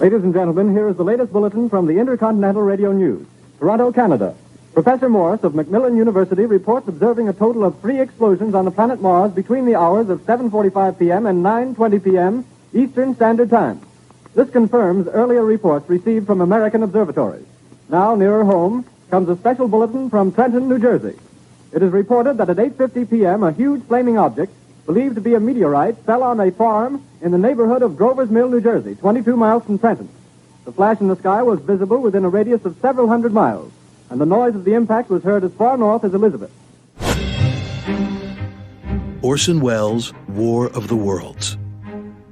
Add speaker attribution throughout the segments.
Speaker 1: Ladies and gentlemen, here is the latest bulletin from the Intercontinental Radio News. Toronto, Canada. Professor Morris of Macmillan University reports observing a total of 3 explosions on the planet Mars between the hours of 7:45 p.m. and 9:20 p.m. Eastern Standard Time. This confirms earlier reports received from American observatories. Now, nearer home, comes a special bulletin from Trenton, New Jersey. It is reported that at 8:50 p.m., a huge flaming object, believed to be a meteorite, fell on a farm in the neighborhood of Grover's Mill, New Jersey, 22 miles from Trenton. The flash in the sky was visible within a radius of several hundred miles, and the noise of the impact was heard as far north as Elizabeth.
Speaker 2: Orson Welles' War of the Worlds.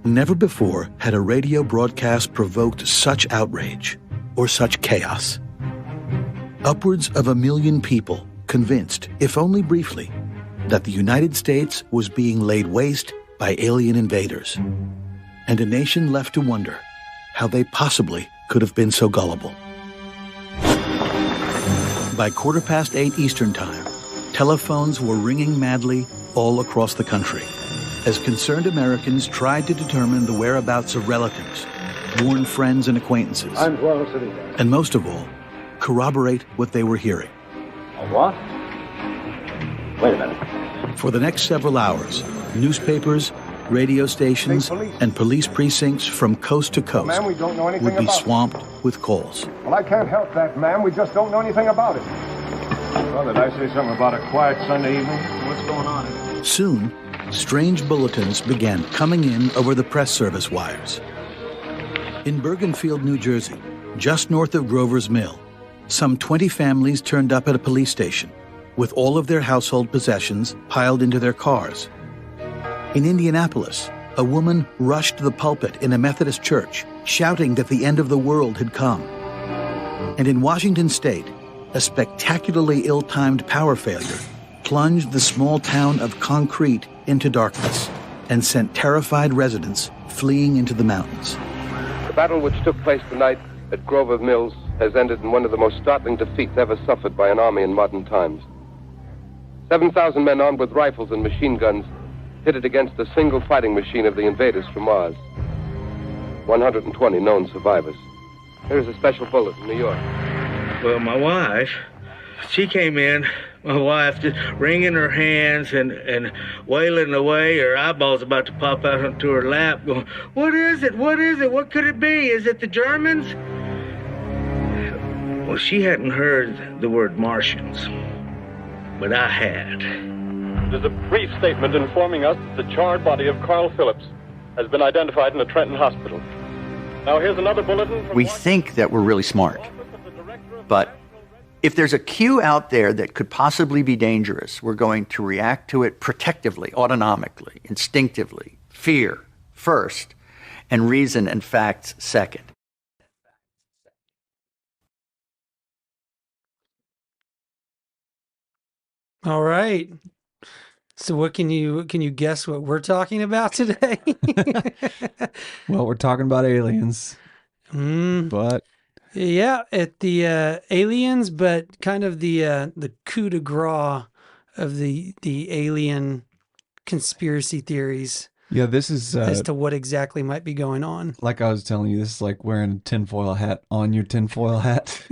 Speaker 2: Never before had a radio broadcast provoked such outrage or such chaos. Upwards of 1 million people convinced, if only briefly, that the United States was being laid waste by alien invaders, and a nation left to wonder how they possibly could have been so gullible. By 8:15 Eastern Time, telephones were ringing madly all across the country as concerned Americans tried to determine the whereabouts of relatives, warn friends and acquaintances, and most of all, corroborate what they were hearing.
Speaker 3: A what? Wait a minute.
Speaker 2: For the next several hours, newspapers, radio stations, and police precincts from coast to coast
Speaker 4: Ma'am, we don't know anything
Speaker 2: would be
Speaker 4: about
Speaker 2: swamped with calls.
Speaker 4: Well, I can't help that, ma'am. We just don't know anything about it. Well, did I say something about a quiet Sunday evening? What's going on?
Speaker 2: Soon, strange bulletins began coming in over the press service wires. In Bergenfield, New Jersey, just north of Grover's Mill, some 20 families turned up at a police station with all of their household possessions piled into their cars. In Indianapolis, a woman rushed the pulpit in a Methodist church, shouting that the end of the world had come. And in Washington State, a spectacularly ill-timed power failure plunged the small town of Concrete into darkness and sent terrified residents fleeing into the mountains.
Speaker 5: The battle which took place tonight at Grover Mills has ended in one of the most startling defeats ever suffered by an army in modern times. 7,000 men armed with rifles and machine guns pitted against a single fighting machine of the invaders from Mars. 120 known survivors. Here's a special bullet from New York.
Speaker 6: Well, my wife, she came in, my wife just wringing her hands and wailing away, her eyeballs about to pop out onto her lap, going, "What is it? What is it? What could it be? Is it the Germans?" Well, she hadn't heard the word Martians, but I had.
Speaker 7: There's a brief statement informing us that the charred body of Carl Phillips has been identified in a Trenton hospital. Now here's another bulletin from...
Speaker 8: We think that we're really smart, but if there's a cue out there that could possibly be dangerous, we're going to react to it protectively, autonomically, instinctively, fear first, and reason and facts second.
Speaker 9: All right. So what can you guess what we're talking about today?
Speaker 10: Well, we're talking about aliens. But
Speaker 9: yeah, at the aliens, but kind of the coup de grace of the alien conspiracy theories.
Speaker 10: Yeah, this is
Speaker 9: as to what exactly might be going on.
Speaker 10: Like I was telling you, this is like wearing a tinfoil hat on your tinfoil hat.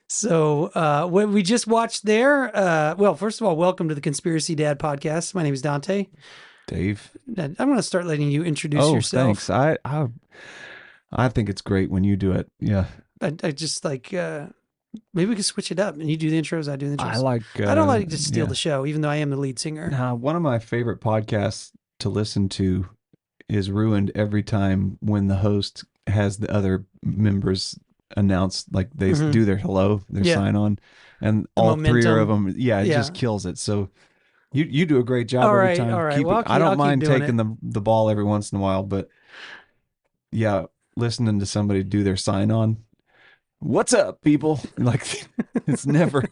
Speaker 9: So what we just watched there, well, first of all, welcome to the Conspiracy Dad podcast. My name is Dante.
Speaker 10: Dave.
Speaker 9: I'm going to start letting you introduce yourself.
Speaker 10: Thanks. I think it's great when you do it. Yeah.
Speaker 9: I just like, maybe we could switch it up and you do the intros, I do the intros.
Speaker 10: I
Speaker 9: don't like to steal the show, even though I am the lead singer.
Speaker 10: One of my favorite podcasts to listen to is ruined every time when the host has the other members announce, like they do their hello, their sign on, and all three of them. Yeah, it just kills it. So you do a great job every time.
Speaker 9: All right.
Speaker 10: I don't mind taking the ball every once in a while, but yeah, listening to somebody do their sign on. What's up, people? Like it's never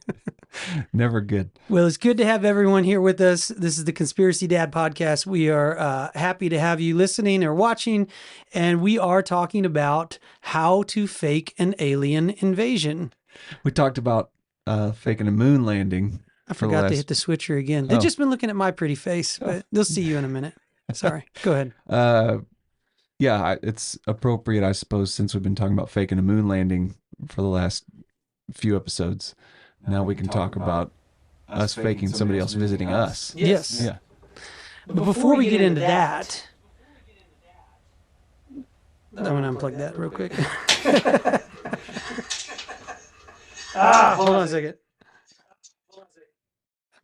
Speaker 10: good.
Speaker 9: Well, it's good to have everyone here with us. This is the Conspiracy Dad podcast. We are happy to have you listening or watching, and we are talking about how to fake an alien invasion.
Speaker 10: We talked about faking a moon landing.
Speaker 9: I forgot to hit the switcher again. They've just been looking at my pretty face, but they'll see you in a minute. Sorry. Go ahead.
Speaker 10: yeah, it's appropriate, I suppose, since we've been talking about faking a moon landing for the last few episodes. Now we can talk about us faking somebody else visiting us.
Speaker 9: Yes.
Speaker 10: Yeah.
Speaker 9: But before we get into that, I'm going to unplug that real quick. Hold on a second.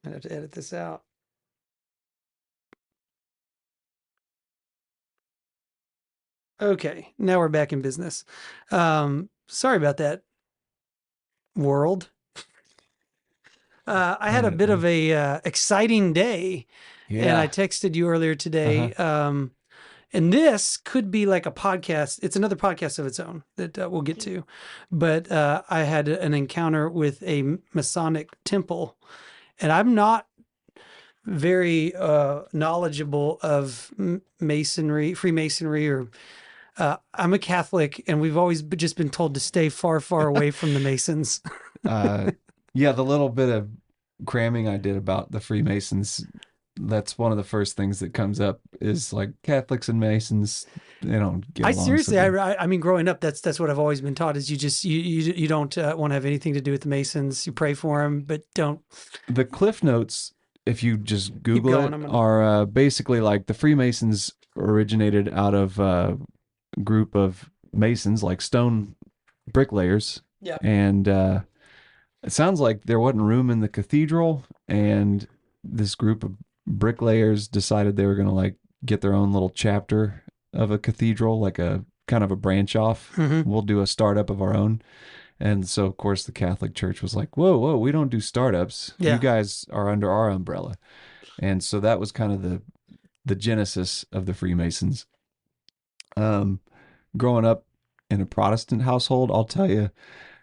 Speaker 9: I'm going to have to edit this out. Okay, now we're back in business. Sorry about that, world. I had a bit of a exciting day, and I texted you earlier today. And this could be like a podcast. It's another podcast of its own that we'll get to. But I had an encounter with a Masonic temple, and I'm not very knowledgeable of Masonry, Freemasonry, or I'm a Catholic, and we've always just been told to stay far, far away from the Masons.
Speaker 10: Yeah, the little bit of cramming I did about the Freemasons, that's one of the first things that comes up is like Catholics and Masons, they don't get along.
Speaker 9: Seriously, I mean, growing up, that's what I've always been taught is you don't want to have anything to do with the Masons. You pray for them, but don't.
Speaker 10: The Cliff Notes, if you just Google it, are basically like the Freemasons originated out of a group of Masons, like stone bricklayers.
Speaker 9: Yeah.
Speaker 10: And it sounds like there wasn't room in the cathedral, and this group of bricklayers decided they were going to like get their own little chapter of a cathedral, like a kind of a branch off. We'll do a startup of our own. And so, of course, the Catholic Church was like, whoa, we don't do startups. Yeah. You guys are under our umbrella. And so that was kind of the genesis of the Freemasons. Growing up in a Protestant household, I'll tell you,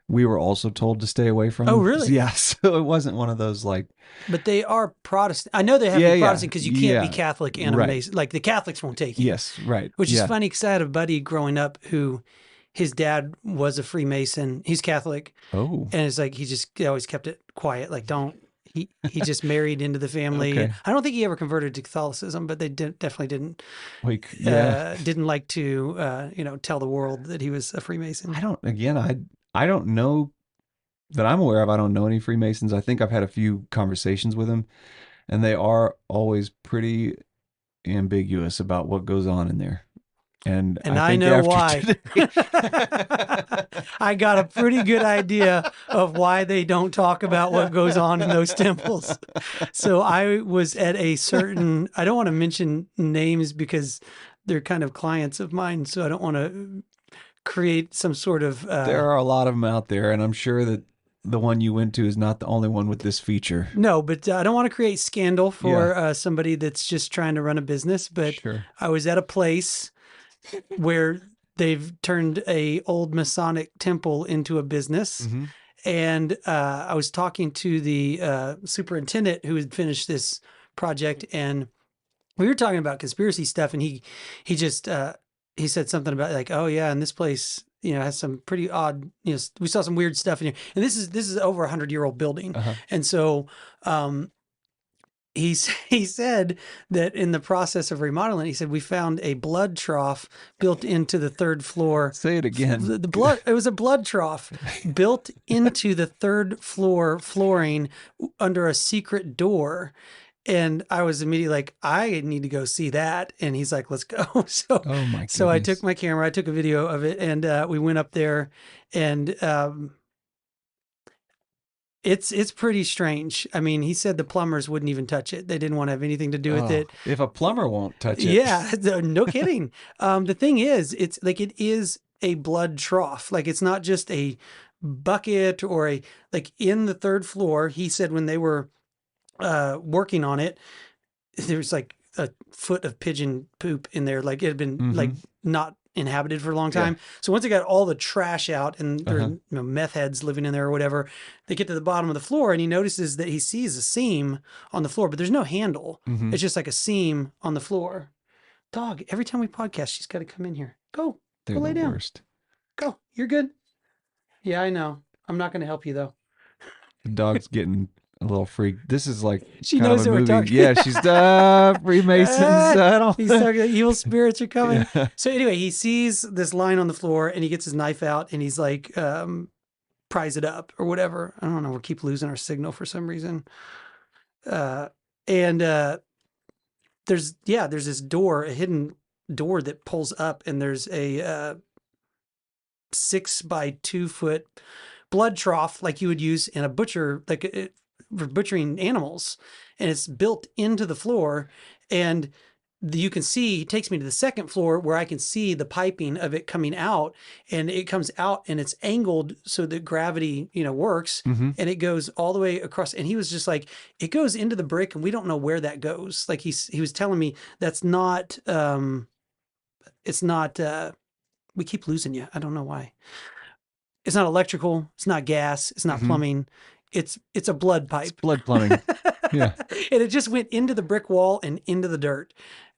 Speaker 10: we were also told to stay away from them.
Speaker 9: Oh, really?
Speaker 10: Yeah, so it wasn't one of those like...
Speaker 9: But they are Protestant. I know they have to be Protestant because you can't be Catholic and a Mason. Like the Catholics won't take you.
Speaker 10: Yes, right.
Speaker 9: Which is funny because I had a buddy growing up who his dad was a Freemason. He's Catholic.
Speaker 10: Oh.
Speaker 9: And it's like he always kept it quiet. Like he just married into the family.
Speaker 10: Okay.
Speaker 9: I don't think he ever converted to Catholicism, but they definitely didn't. Didn't like to tell the world that he was a Freemason.
Speaker 10: I don't know that I'm aware of. I don't know any Freemasons. I think I've had a few conversations with them, and they are always pretty ambiguous about what goes on in there. And
Speaker 9: I know why. I got a pretty good idea of why they don't talk about what goes on in those temples. So I was at a certain, I don't want to mention names because they're kind of clients of mine, so I don't want to create some sort of...
Speaker 10: there are a lot of them out there, and I'm sure that the one you went to is not the only one with this feature.
Speaker 9: No, but I don't want to create scandal for somebody that's just trying to run a business, but I was at a place where they've turned a old Masonic temple into a business. And I was talking to the superintendent who had finished this project, and we were talking about conspiracy stuff, and he just he said something about like, oh yeah, and this place has some pretty odd, we saw some weird stuff in here, and this is over 100-year-old building, and so he said that in the process of remodeling, he said, we found a blood trough built into the third floor.
Speaker 10: Say it again.
Speaker 9: It was a blood trough built into the third floor flooring under a secret door. And I was immediately like, I need to go see that. And he's like, let's go. So I took my camera, I took a video of it, and we went up there, and it's pretty strange. I mean, he said the plumbers wouldn't even touch it. They didn't want to have anything to do with it.
Speaker 10: If a plumber won't touch it.
Speaker 9: Yeah, no kidding. The thing is, it is a blood trough. Like, it's not just a bucket or in the third floor. He said when they were working on it, there was like a foot of pigeon poop in there. Like, it had been like not inhabited for a long time. So once they got all the trash out, and there were meth heads living in there or whatever, they get to the bottom of the floor, and he notices that he sees a seam on the floor, but there's no handle. It's just like a seam on the floor. Dog, every time we podcast, she's got to come in here. Go lay down.
Speaker 10: Worst.
Speaker 9: Go. You're good. Yeah, I know. I'm not going to help you though.
Speaker 10: The dog's getting a little freak. This is like
Speaker 9: She
Speaker 10: kind
Speaker 9: knows
Speaker 10: of a
Speaker 9: that we're
Speaker 10: movie.
Speaker 9: talking.
Speaker 10: Yeah, she's Freemasons. I don't
Speaker 9: He's talking. Evil spirits are coming.
Speaker 10: Yeah.
Speaker 9: So anyway, he sees this line on the floor, and he gets his knife out, and he's like, prise it up or whatever. I don't know. We keep losing our signal for some reason. And there's this door, a hidden door that pulls up, and there's a 6 by 2 foot blood trough like you would use in a butcher, for butchering animals, and it's built into the floor. And you can see, he takes me to the second floor where I can see the piping of it coming out, and it comes out and it's angled so that gravity, works.
Speaker 10: Mm-hmm.
Speaker 9: And it goes all the way across. And he was just like, it goes into the brick and we don't know where that goes. Like he was telling me that's not, it's not, we keep losing you. I don't know why. It's not electrical. It's not gas. It's not plumbing. It's a blood pipe.
Speaker 10: It's blood plumbing. Yeah.
Speaker 9: And it just went into the brick wall and into the dirt.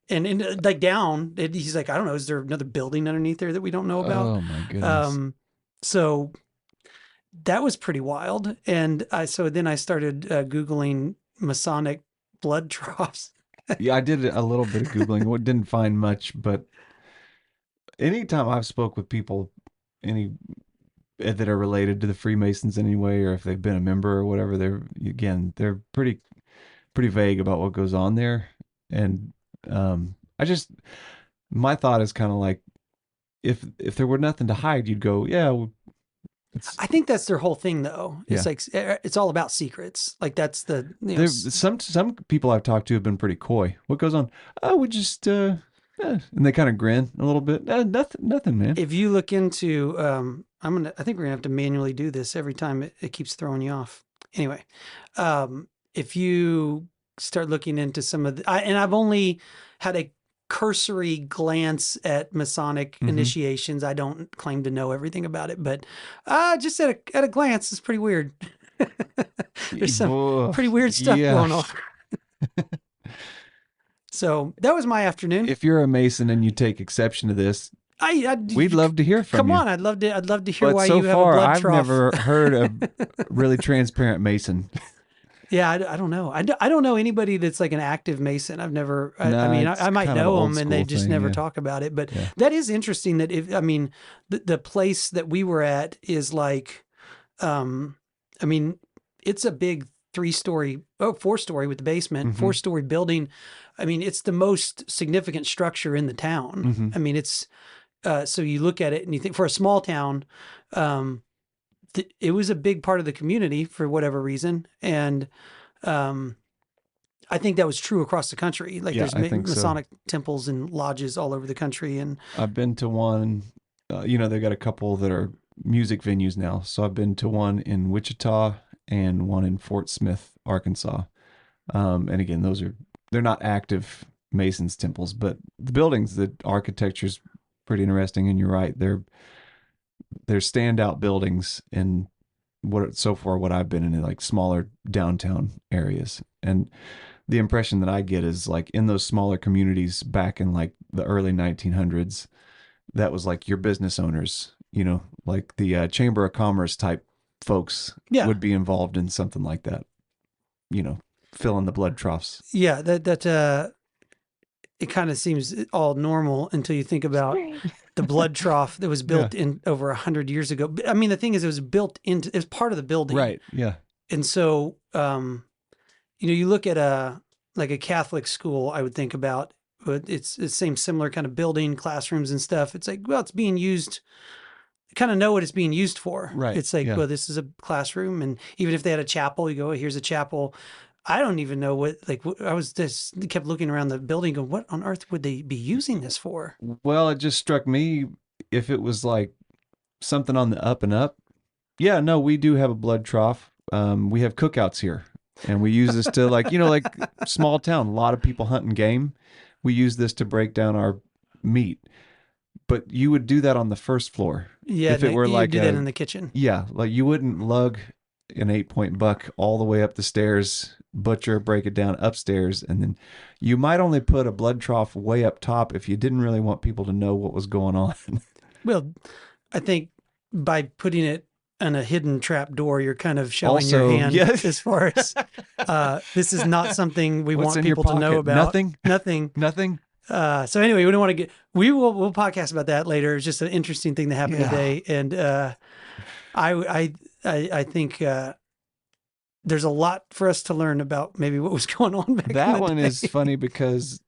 Speaker 9: And like down, he's like, I don't know, is there another building underneath there that we don't know about?
Speaker 10: Oh my goodness.
Speaker 9: So that was pretty wild. And then I started Googling Masonic blood troughs.
Speaker 10: Yeah, I did a little bit of Googling. Didn't find much, but anytime I've spoke with people, that are related to the Freemasons anyway, or if they've been a member or whatever, they're pretty vague about what goes on there. And my thought is kind of like, if there were nothing to hide, you'd go, yeah.
Speaker 9: I think that's their whole thing, though. It's like it's all about secrets. Like that's
Speaker 10: some people I've talked to have been pretty coy. What goes on? Oh, we just and they kind of grin a little bit. Nothing, man.
Speaker 9: If you look into, I think we're gonna have to manually do this every time it keeps throwing you off. Anyway, if you start looking into some of and I've only had a cursory glance at Masonic initiations. I don't claim to know everything about it, but just at a glance, it's pretty weird. There's some pretty weird stuff going on. So that was my afternoon.
Speaker 10: If you're a Mason and you take exception to this, we'd love to hear from you.
Speaker 9: Come on, I'd love to hear
Speaker 10: but
Speaker 9: why
Speaker 10: so
Speaker 9: you have
Speaker 10: far,
Speaker 9: a blood
Speaker 10: I've
Speaker 9: trough.
Speaker 10: never heard a really transparent Mason.
Speaker 9: Yeah, I don't know. I don't know anybody that's like an active Mason. I've never. I might know them, and they just never talk about it. But that is interesting. That the place that we were at is like, it's a big 4-story with the basement, 4-story building. It's the most significant structure in the town. It's so you look at it and you think for a small town, it was a big part of the community for whatever reason. And I think that was true across the country. Like there's Masonic temples and lodges all over the country. And
Speaker 10: I've been to one, they've got a couple that are music venues now. So I've been to one in Wichita and one in Fort Smith, Arkansas. And again, they're not active Masons temples, but the buildings, the architecture's pretty interesting. And you're right. They're standout buildings in what I've been in like smaller downtown areas. And the impression that I get is like in those smaller communities back in like the early 1900s, that was like your business owners, like the Chamber of Commerce type folks would be involved in something like that, filling the blood troughs.
Speaker 9: Yeah, that it kind of seems all normal until you think about the blood trough that was built in over 100 years ago. The thing is, it was part of the building.
Speaker 10: Right. Yeah.
Speaker 9: And so, you look at a Catholic school, I would think about, but it's the same similar kind of building, classrooms and stuff. It's like, well, it's being used, kind of know what it's being used for.
Speaker 10: Right.
Speaker 9: It's like, well, this is a classroom. And even if they had a chapel, you go, here's a chapel. I don't even know I was just kept looking around the building going, what on earth would they be using this for?
Speaker 10: Well, it just struck me if it was like something on the up and up. Yeah, no, we do have a blood trough. We have cookouts here and we use this to like small town, a lot of people hunting game. We use this to break down our meat, but you would do that on the first floor.
Speaker 9: Yeah.
Speaker 10: If it were
Speaker 9: you do that in the kitchen.
Speaker 10: Yeah. Like you wouldn't lug an 8-point buck all the way up the stairs, butcher, break it down upstairs, and then you might only put a blood trough way up top if you didn't really want people to know what was going on.
Speaker 9: Well, I think by putting it and a hidden trap door, you're kind of showing
Speaker 10: Also,
Speaker 9: your hand
Speaker 10: yeah.
Speaker 9: as far as this is not something we
Speaker 10: What's
Speaker 9: want
Speaker 10: in your
Speaker 9: people to know
Speaker 10: pocket?
Speaker 9: about.
Speaker 10: Nothing.
Speaker 9: Nothing. So anyway, we don't want to get. We'll podcast about that later. It's just an interesting thing that happened today, and I think there's a lot for us to learn about maybe what was going on back
Speaker 10: That
Speaker 9: in the
Speaker 10: one
Speaker 9: day.
Speaker 10: is funny because,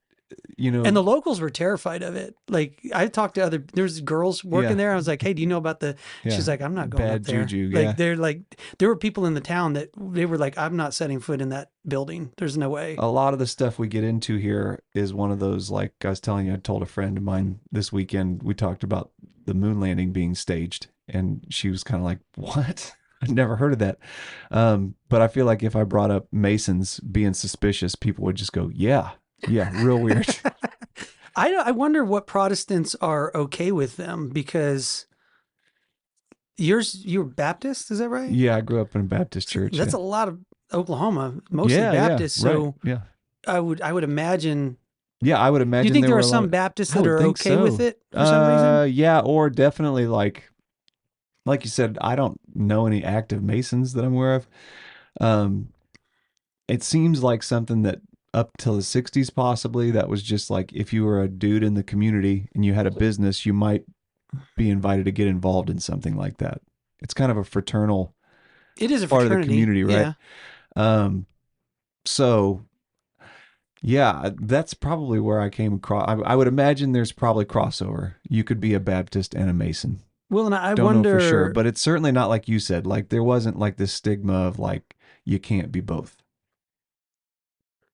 Speaker 10: you know,
Speaker 9: And the locals were terrified of it. Like I talked to there's girls working
Speaker 10: Yeah.
Speaker 9: there. I was like, hey, do you know about the,
Speaker 10: Yeah.
Speaker 9: she's like, I'm not going
Speaker 10: Bad
Speaker 9: up there.
Speaker 10: juju,
Speaker 9: Like
Speaker 10: yeah.
Speaker 9: they're like, there were people in the town that they were like, I'm not setting foot in that building. There's no way.
Speaker 10: a lot of the stuff we get into here is one of those, like I was telling you, I told a friend of mine this weekend, we talked about the moon landing being staged, and she was kind of like, what? I'd never heard of that. But I feel like if I brought up Masons being suspicious, people would just go, yeah, real weird.
Speaker 9: I wonder what Protestants are okay with them, because you're Baptist, is that right?
Speaker 10: Yeah, I grew up in a Baptist church.
Speaker 9: That's
Speaker 10: yeah.
Speaker 9: a lot of Oklahoma, mostly
Speaker 10: Yeah,
Speaker 9: Baptist.
Speaker 10: right,
Speaker 9: So
Speaker 10: yeah.
Speaker 9: I would imagine.
Speaker 10: Yeah, I would
Speaker 9: Do
Speaker 10: imagine.
Speaker 9: you think there
Speaker 10: were
Speaker 9: are
Speaker 10: a
Speaker 9: some
Speaker 10: lot-
Speaker 9: Baptists
Speaker 10: I
Speaker 9: that
Speaker 10: would
Speaker 9: are
Speaker 10: think
Speaker 9: okay with
Speaker 10: so.
Speaker 9: it for some reason?
Speaker 10: Yeah, or definitely like you said, I don't know any active Masons that I'm aware of. It seems like something that up till the 60s possibly, that was just like if you were a dude in the community and you had a business, you might be invited to get involved in something like that. It's kind of a fraternal
Speaker 9: It is a
Speaker 10: part of the
Speaker 9: fraternity,
Speaker 10: community, right?
Speaker 9: Yeah.
Speaker 10: So yeah, that's probably where I came across. I would imagine there's probably crossover. You could be a Baptist and a Mason.
Speaker 9: Well, and I
Speaker 10: Don't
Speaker 9: wonder
Speaker 10: know for sure, but it's certainly not like you said. Like there wasn't like this stigma of like you can't be both.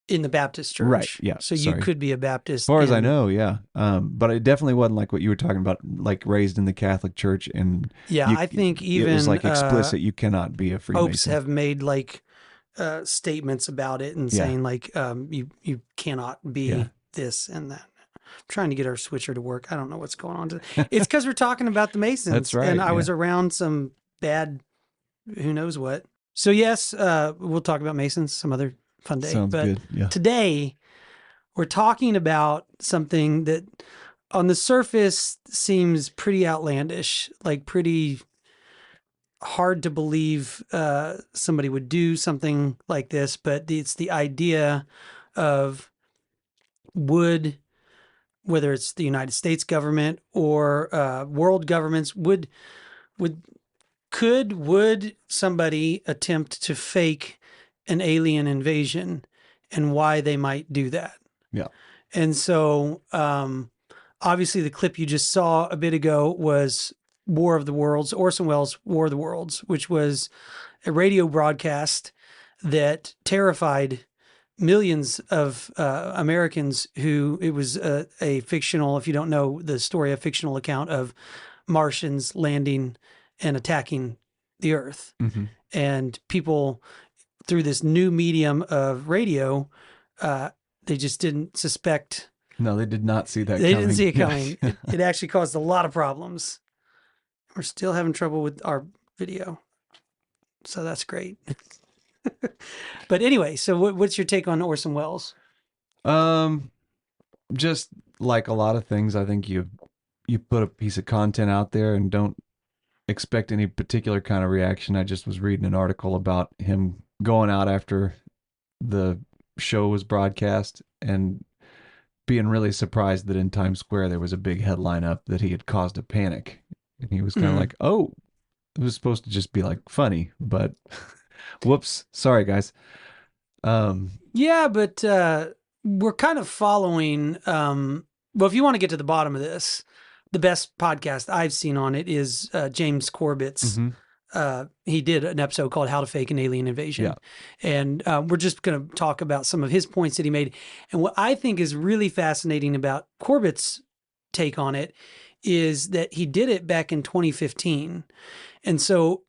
Speaker 9: in the Baptist church,
Speaker 10: Right, yeah,
Speaker 9: So you
Speaker 10: sorry.
Speaker 9: could be a Baptist,
Speaker 10: As far as I
Speaker 9: and-
Speaker 10: know, yeah. But it definitely wasn't like what you were talking about, like raised in the Catholic Church, and
Speaker 9: Yeah, I think even
Speaker 10: it was like explicit. You cannot be a Freemason.
Speaker 9: popes have made like statements about it and
Speaker 10: Yeah.
Speaker 9: saying like you cannot be
Speaker 10: Yeah.
Speaker 9: this and that. I'm trying to get our switcher to work. I don't know what's going on today. It's because we're talking about the Masons.
Speaker 10: That's right,
Speaker 9: And I was
Speaker 10: yeah.
Speaker 9: around some bad, who knows what. So yes, we'll talk about Masons some other fun day.
Speaker 10: Sounds
Speaker 9: but
Speaker 10: good, yeah.
Speaker 9: today we're talking about something that on the surface seems pretty outlandish, like pretty hard to believe somebody would do something like this, but it's the idea of whether it's the United States government or world governments, would somebody attempt to fake an alien invasion, and why they might do that.
Speaker 10: Yeah.
Speaker 9: And so obviously the clip you just saw a bit ago was War of the Worlds, Orson Welles' War of the Worlds, which was a radio broadcast that terrified millions of Americans who, it was a fictional, if you don't know the story, a fictional account of Martians landing and attacking the Earth.
Speaker 10: Mhm.
Speaker 9: And people, through this new medium of radio, they just didn't suspect.
Speaker 10: No, they did not see that
Speaker 9: They
Speaker 10: coming.
Speaker 9: didn't see it
Speaker 10: Yeah.
Speaker 9: coming. It actually caused a lot of problems. We're still having trouble with our video. So that's great. But anyway, so what's your take on Orson Welles?
Speaker 10: Just like a lot of things, I think you put a piece of content out there and don't expect any particular kind of reaction. I just was reading an article about him going out after the show was broadcast and being really surprised that in Times Square there was a big headline up that he had caused a panic. And he was kind of
Speaker 9: Mhm.
Speaker 10: like, oh, it was supposed to just be like funny, but whoops, sorry guys.
Speaker 9: Yeah, but we're kind of following. Well, if you want to get to the bottom of this, the best podcast I've seen on it is James Corbett's.
Speaker 10: Mhm.
Speaker 9: He did an episode called "How to Fake an Alien Invasion,"
Speaker 10: Yeah.
Speaker 9: and we're just going to talk about some of his points that he made. And what I think is really fascinating about Corbett's take on it is that he did it back in 2015, and so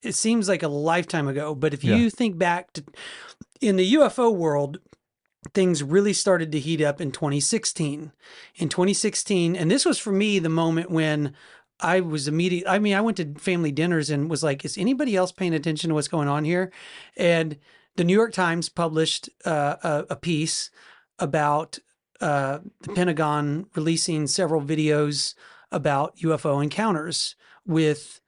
Speaker 9: it seems like a lifetime ago. But if
Speaker 10: Yeah.
Speaker 9: you think back to in the UFO world, things really started to heat up in 2016. In 2016, and this was for me the moment when I was I went to family dinners and was like, is anybody else paying attention to what's going on here? And the New York Times published a piece about the Pentagon releasing several videos about UFO encounters with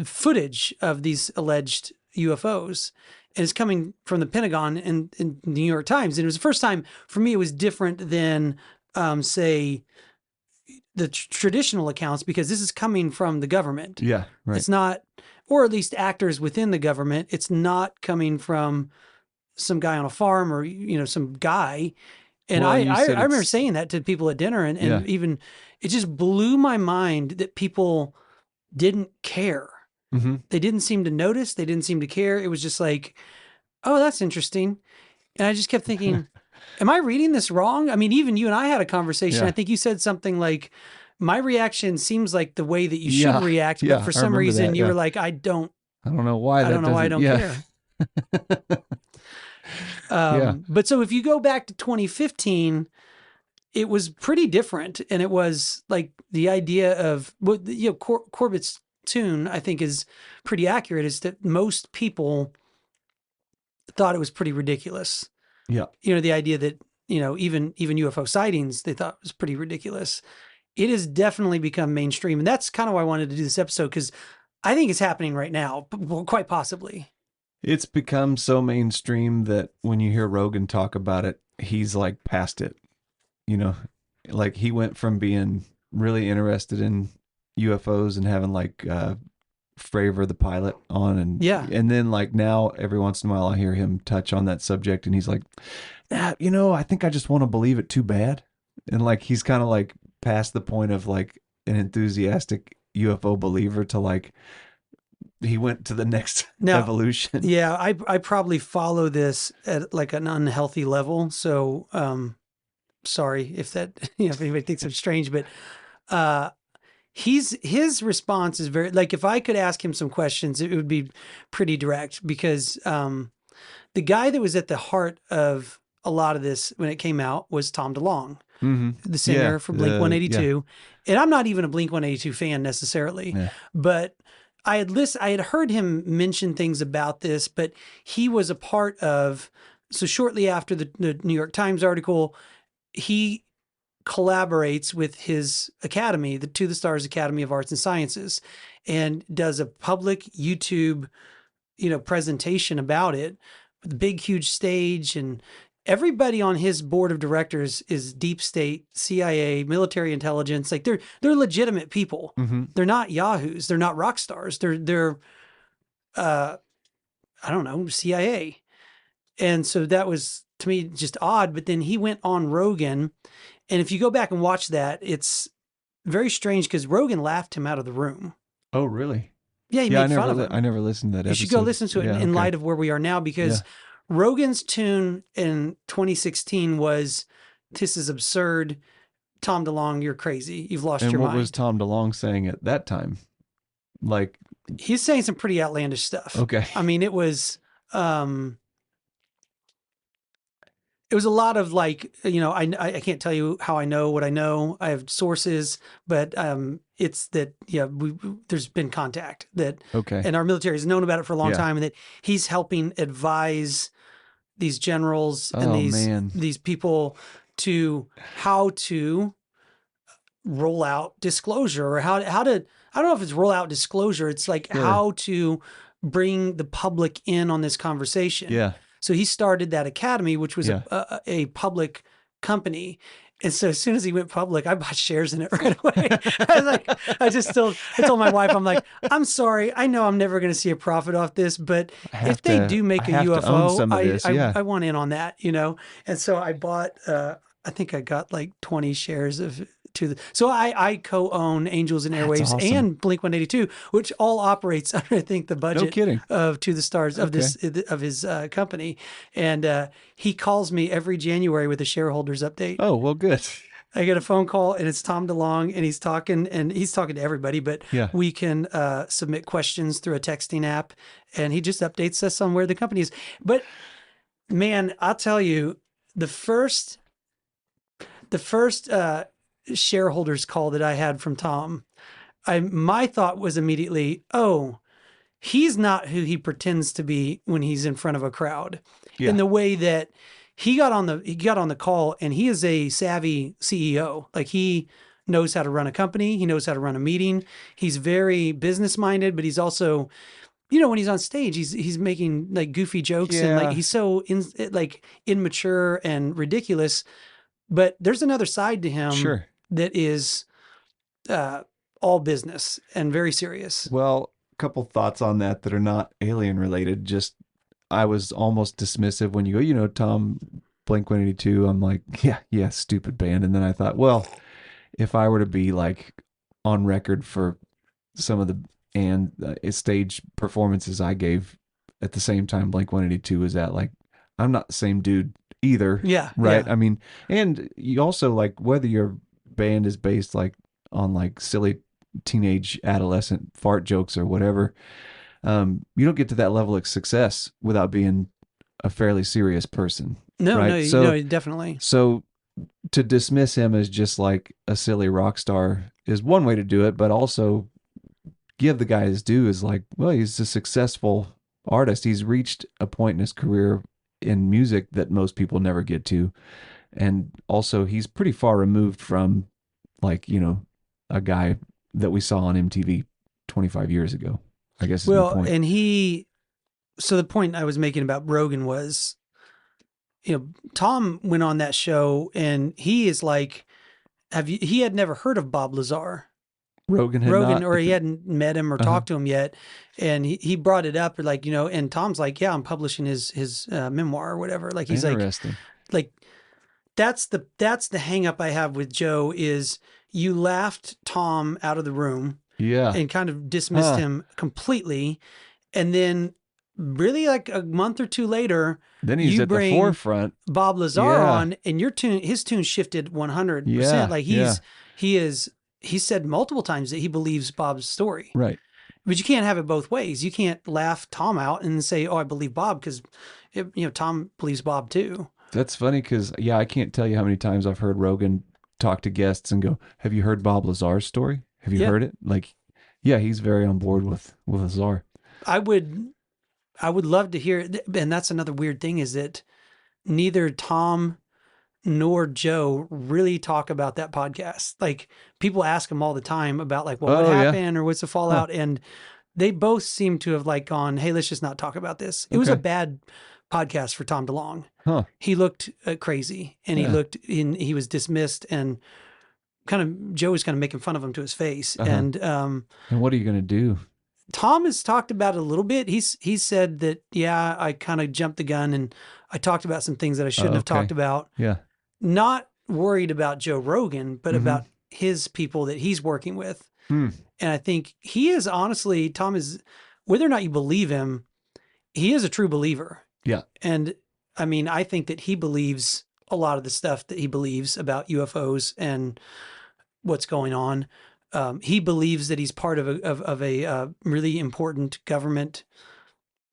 Speaker 9: footage of these alleged UFOs. And it's coming from the Pentagon and the New York Times. And it was the first time for me, it was different than, say, the traditional accounts, because this is coming from the government.
Speaker 10: Yeah, right.
Speaker 9: It's not, or at least actors within the government. It's not coming from some guy on a farm or, some guy. And
Speaker 10: Well, you
Speaker 9: I
Speaker 10: said
Speaker 9: remember
Speaker 10: it's-
Speaker 9: saying that to people at dinner, and
Speaker 10: Yeah.
Speaker 9: even it just blew my mind that people didn't care.
Speaker 10: Mm-hmm.
Speaker 9: They didn't seem to notice. They didn't seem to care. It was just like, oh, that's interesting. And I just kept thinking, am I reading this wrong? I mean, even you and I had a conversation.
Speaker 10: Yeah.
Speaker 9: I think you said something like, my reaction seems like the way that you should
Speaker 10: Yeah.
Speaker 9: react,
Speaker 10: Yeah,
Speaker 9: but for
Speaker 10: I
Speaker 9: some
Speaker 10: remember
Speaker 9: reason
Speaker 10: that,
Speaker 9: you
Speaker 10: yeah.
Speaker 9: were like, I don't
Speaker 10: know why.
Speaker 9: I don't know why I don't
Speaker 10: yeah.
Speaker 9: care. But so if you go back to 2015, it was pretty different. And it was like the idea of, Corbett's tune, I think, is pretty accurate, is that most people thought it was pretty ridiculous.
Speaker 10: Yeah.
Speaker 9: The idea that, even UFO sightings, they thought was pretty ridiculous. It has definitely become mainstream. And that's kind of why I wanted to do this episode, because I think it's happening right now, quite possibly.
Speaker 10: It's become so mainstream that when you hear Rogan talk about it, he's like past it. Like he went from being really interested in UFOs and having like Fravor the pilot on, and then like now every once in a while I hear him touch on that subject, and he's like, I think I just want to believe it too bad. And like he's kind of like past the point of like an enthusiastic UFO believer to like he went to the next evolution.
Speaker 9: Yeah, I probably follow this at like an unhealthy level. So sorry if that if anybody thinks I'm strange, but his response is very, like, if I could ask him some questions, it would be pretty direct, because the guy that was at the heart of a lot of this when it came out was Tom DeLonge, the singer for Blink 182. And I'm not even a Blink 182 fan necessarily, but I had heard him mention things about this, but he was a part of, so shortly after the New York Times article, he collaborates with his academy, the To the Stars Academy of Arts and Sciences, and does a public YouTube, presentation about it with a big, huge stage. And everybody on his board of directors is deep state, CIA, military intelligence. Like they're legitimate people.
Speaker 10: Mm-hmm.
Speaker 9: They're not yahoos. They're not rock stars. They're I don't know, CIA. And so that was, to me, just odd. But then he went on Rogan, and if you go back and watch that, it's very strange because Rogan laughed him out of the room.
Speaker 10: Oh, really?
Speaker 9: Yeah, he made fun of him.
Speaker 10: I never listened to that episode.
Speaker 9: You should go listen to it in light of where we are now, because Rogan's tune in 2016 was, "This is absurd. Tom DeLonge, you're crazy. You've lost your mind."
Speaker 10: And what was Tom DeLonge saying at that time? Like,
Speaker 9: he's saying some pretty outlandish stuff.
Speaker 10: Okay.
Speaker 9: I mean, it was a lot of like, I can't tell you how I know what I know. I have sources, but it's that, there's been contact that, and our military has known about it for a long time, and that he's helping advise these generals and these people to how to roll out disclosure, or how to, I don't know if it's roll out disclosure. It's like how to bring the public in on this conversation.
Speaker 10: Yeah.
Speaker 9: So he started that academy, which was a public company. And so as soon as he went public, I bought shares in it right away. I told my wife, I'm like, I'm sorry. I know I'm never going to see a profit off this, but if they do make a UFO, I want in on that, And so I bought, I think I got like 20 shares of so I co-own Angels and Airwaves and Blink 182, which all operates under, I think, the budget of To the Stars of his company. And he calls me every January with a shareholders update.
Speaker 10: Oh, well, good.
Speaker 9: I get a phone call, and it's Tom DeLonge, and he's talking to everybody, but we can submit questions through a texting app, and he just updates us on where the company is. But man, I'll tell you, the first shareholders call that I had from Tom, my thought was immediately, oh, he's not who he pretends to be when he's in front of a crowd. In the way that he got on the call, and he is a savvy CEO. Like he knows how to run a company. He knows how to run a meeting. He's very business minded, but he's also, when he's on stage, he's making like goofy jokes and like he's so immature and ridiculous. But there's another side to him that is all business and very serious.
Speaker 10: Well, a couple thoughts on that are not alien related. Just I was almost dismissive when you go, Tom, Blink-182. I'm like, yeah, stupid band. And then I thought, well, if I were to be like on record for some of the stage performances I gave at the same time Blink-182 was at, like, I'm not the same dude either.
Speaker 9: Yeah.
Speaker 10: Right.
Speaker 9: Yeah.
Speaker 10: I mean, and you also, like, whether your band is based like on like silly teenage adolescent fart jokes or whatever, you don't get to that level of success without being a fairly serious person.
Speaker 9: No,
Speaker 10: right?
Speaker 9: no, definitely.
Speaker 10: So to dismiss him as just like a silly rock star is one way to do it, but also give the guy his due is like, well, he's a successful artist. He's reached a point in his career in music that most people never get to. And also he's pretty far removed from, like, a guy that we saw on MTV 25 years ago, I guess.
Speaker 9: Well, and so the point I was making about Rogan was, Tom went on that show and he is like, he had never heard of Bob Lazar.
Speaker 10: Rogan not,
Speaker 9: or he hadn't met him or talked to him yet. And he brought it up, like, and Tom's like, yeah, I'm publishing his memoir or whatever. Like, he's like, that's the hang up I have with Joe is you laughed Tom out of the room.
Speaker 10: Yeah.
Speaker 9: And kind of dismissed him completely. And then really like a month or two later,
Speaker 10: then he's at the forefront.
Speaker 9: Bob Lazar on, and his tune shifted 100%.
Speaker 10: Yeah.
Speaker 9: Like he said multiple times that he believes Bob's story.
Speaker 10: Right.
Speaker 9: But you can't have it both ways. You can't laugh Tom out and say, "Oh, I believe Bob," because Tom believes Bob too.
Speaker 10: That's funny because I can't tell you how many times I've heard Rogan talk to guests and go, "Have you heard Bob Lazar's story? Have you heard it?" Like, yeah, he's very on board with Lazar.
Speaker 9: I would love to hear, and that's another weird thing is that neither Tom nor Joe really talk about that podcast. Like, people ask them all the time about like, well, what happened or what's the fallout? And they both seem to have like gone, hey, let's just not talk about this. It was a bad podcast for Tom DeLonge. He looked crazy and he was dismissed and Joe was kind of making fun of him to his face. And
Speaker 10: what are you going to do?
Speaker 9: Tom has talked about it a little bit. He said that, I kind of jumped the gun and I talked about some things that I shouldn't have talked about.
Speaker 10: Yeah.
Speaker 9: Not worried about Joe Rogan, but about his people that he's working with. And I think he is honestly, Tom is, whether or not you believe him, he is a true believer.
Speaker 10: Yeah.
Speaker 9: And I mean, I think that he believes a lot of the stuff that he believes about UFOs and what's going on. He believes that he's part of a really important government